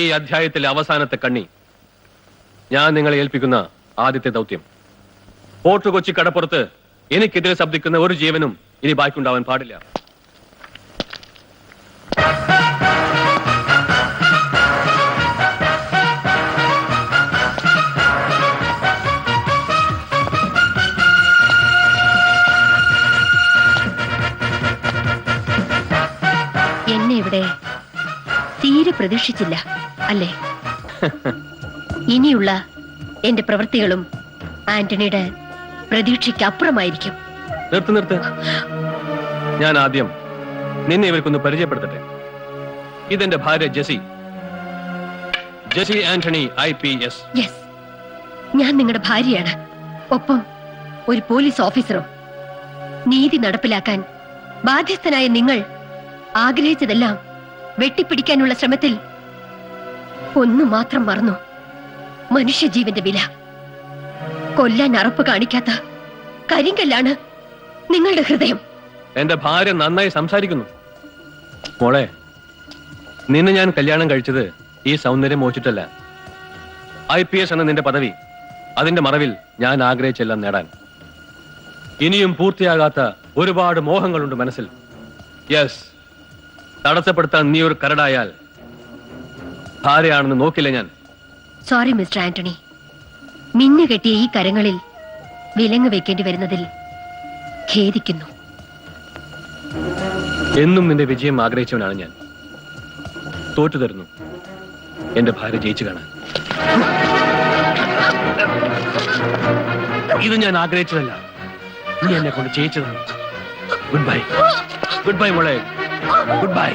ഈ അധ്യായത്തിലെ അവസാനത്തെ കണ്ണി. ഞാൻ നിങ്ങളെ ഏൽപ്പിക്കുന്ന ആദ്യത്തെ ദൗത്യം. ഫോർട്ട് കൊച്ചി കടപ്പുറത്ത് എനിക്കെതിരെ ശബ്ദിക്കുന്ന ഒരു ജീവനും ഇനി ബാക്കിയുണ്ടാവാൻ പാടില്ല. എന്നെ ഇവിടെ തീരെ പ്രതീക്ഷിച്ചില്ല അല്ലേ? ഇനിയുള്ള എന്റെ പ്രവൃത്തികളും ആന്റണിയുടെ പ്രതീക്ഷയ്ക്ക് അപ്പുറമായിരിക്കും. നിർത്ത്. ഞാൻ ആദ്യം നിന്നെ ഇവർക്കൊന്ന് പരിചയപ്പെടുത്തട്ടെ. ഇതെന്റെ ഭാര്യ ജെസി ആന്റണി IPS. യെസ്, ഞാൻ നിങ്ങളുടെ ഭാര്യയാണ്. ഒപ്പം ഒരു പോലീസ് ഓഫീസറും. നീതി നടപ്പിലാക്കാൻ ബാധ്യസ്ഥനായ നിങ്ങൾ ആഗ്രഹിച്ചതെല്ലാം വെട്ടിപ്പിടിക്കാനുള്ള ശ്രമത്തിൽ ഒന്നു മാത്രം മറന്നു: മനുഷ്യജീവന്റെ വില. കൊല്ലാൻ അറപ്പ് കാണിക്കാത്ത കരിങ്കല്ലാണ് നിങ്ങളുടെ ഹൃദയം. എന്റെ ഭാര്യ നന്നായി സംസാരിക്കുന്നു. മോളെ, നിന്നെ ഞാൻ കല്യാണം കഴിച്ചത് ഈ സൗന്ദര്യം മോഹിച്ചിട്ടല്ല. IPS എന്ന നിന്റെ പദവി, അതിന്റെ മറവിൽ ഞാൻ ആഗ്രഹിച്ചെല്ലാം നേടാൻ. ഇനിയും പൂർത്തിയാകാത്ത ഒരുപാട് മോഹങ്ങളുണ്ട് മനസ്സിൽ. യെസ്, തടസ്സപ്പെടുത്താൻ നീ ഒരു കരടായാൽ ഭാര്യയാണെന്ന് നോക്കില്ല ഞാൻ. സോറി മിസ്റ്റർ ആന്റണി, മിന്നു കെട്ടിയ ഈ കരങ്ങളിൽ വിലങ്ങ് വെക്കേണ്ടി വരുന്നതിൽ ഖേദിക്കുന്നു. എന്നും നിന്റെ വിജയം ആഗ്രഹിച്ചവനാണ് ഞാൻ. തോറ്റു തരുന്നു എന്റെ ഭാര്യ ജയിച്ചു കാണാൻ. ഇത് ഞാൻ ആഗ്രഹിച്ചതല്ല, നീ എന്നെ കൊണ്ട് ജയിച്ചതാണ്. ഗുഡ് ബൈ മോളെ, ഗുഡ് ബൈ.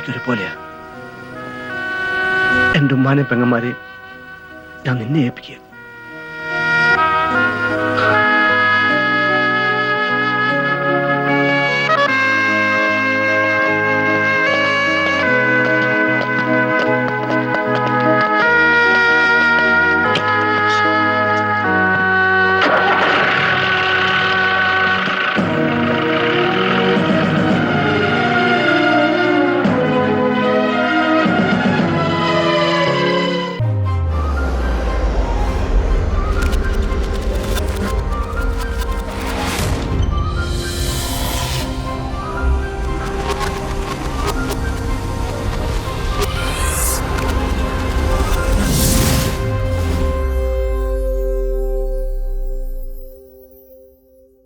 ഒരുപോലെയാ. എന്റെ ഉമ്മാനെ പെങ്ങന്മാരെയും ഞാൻ നിന്നെ ഏൽപ്പിക്കുക.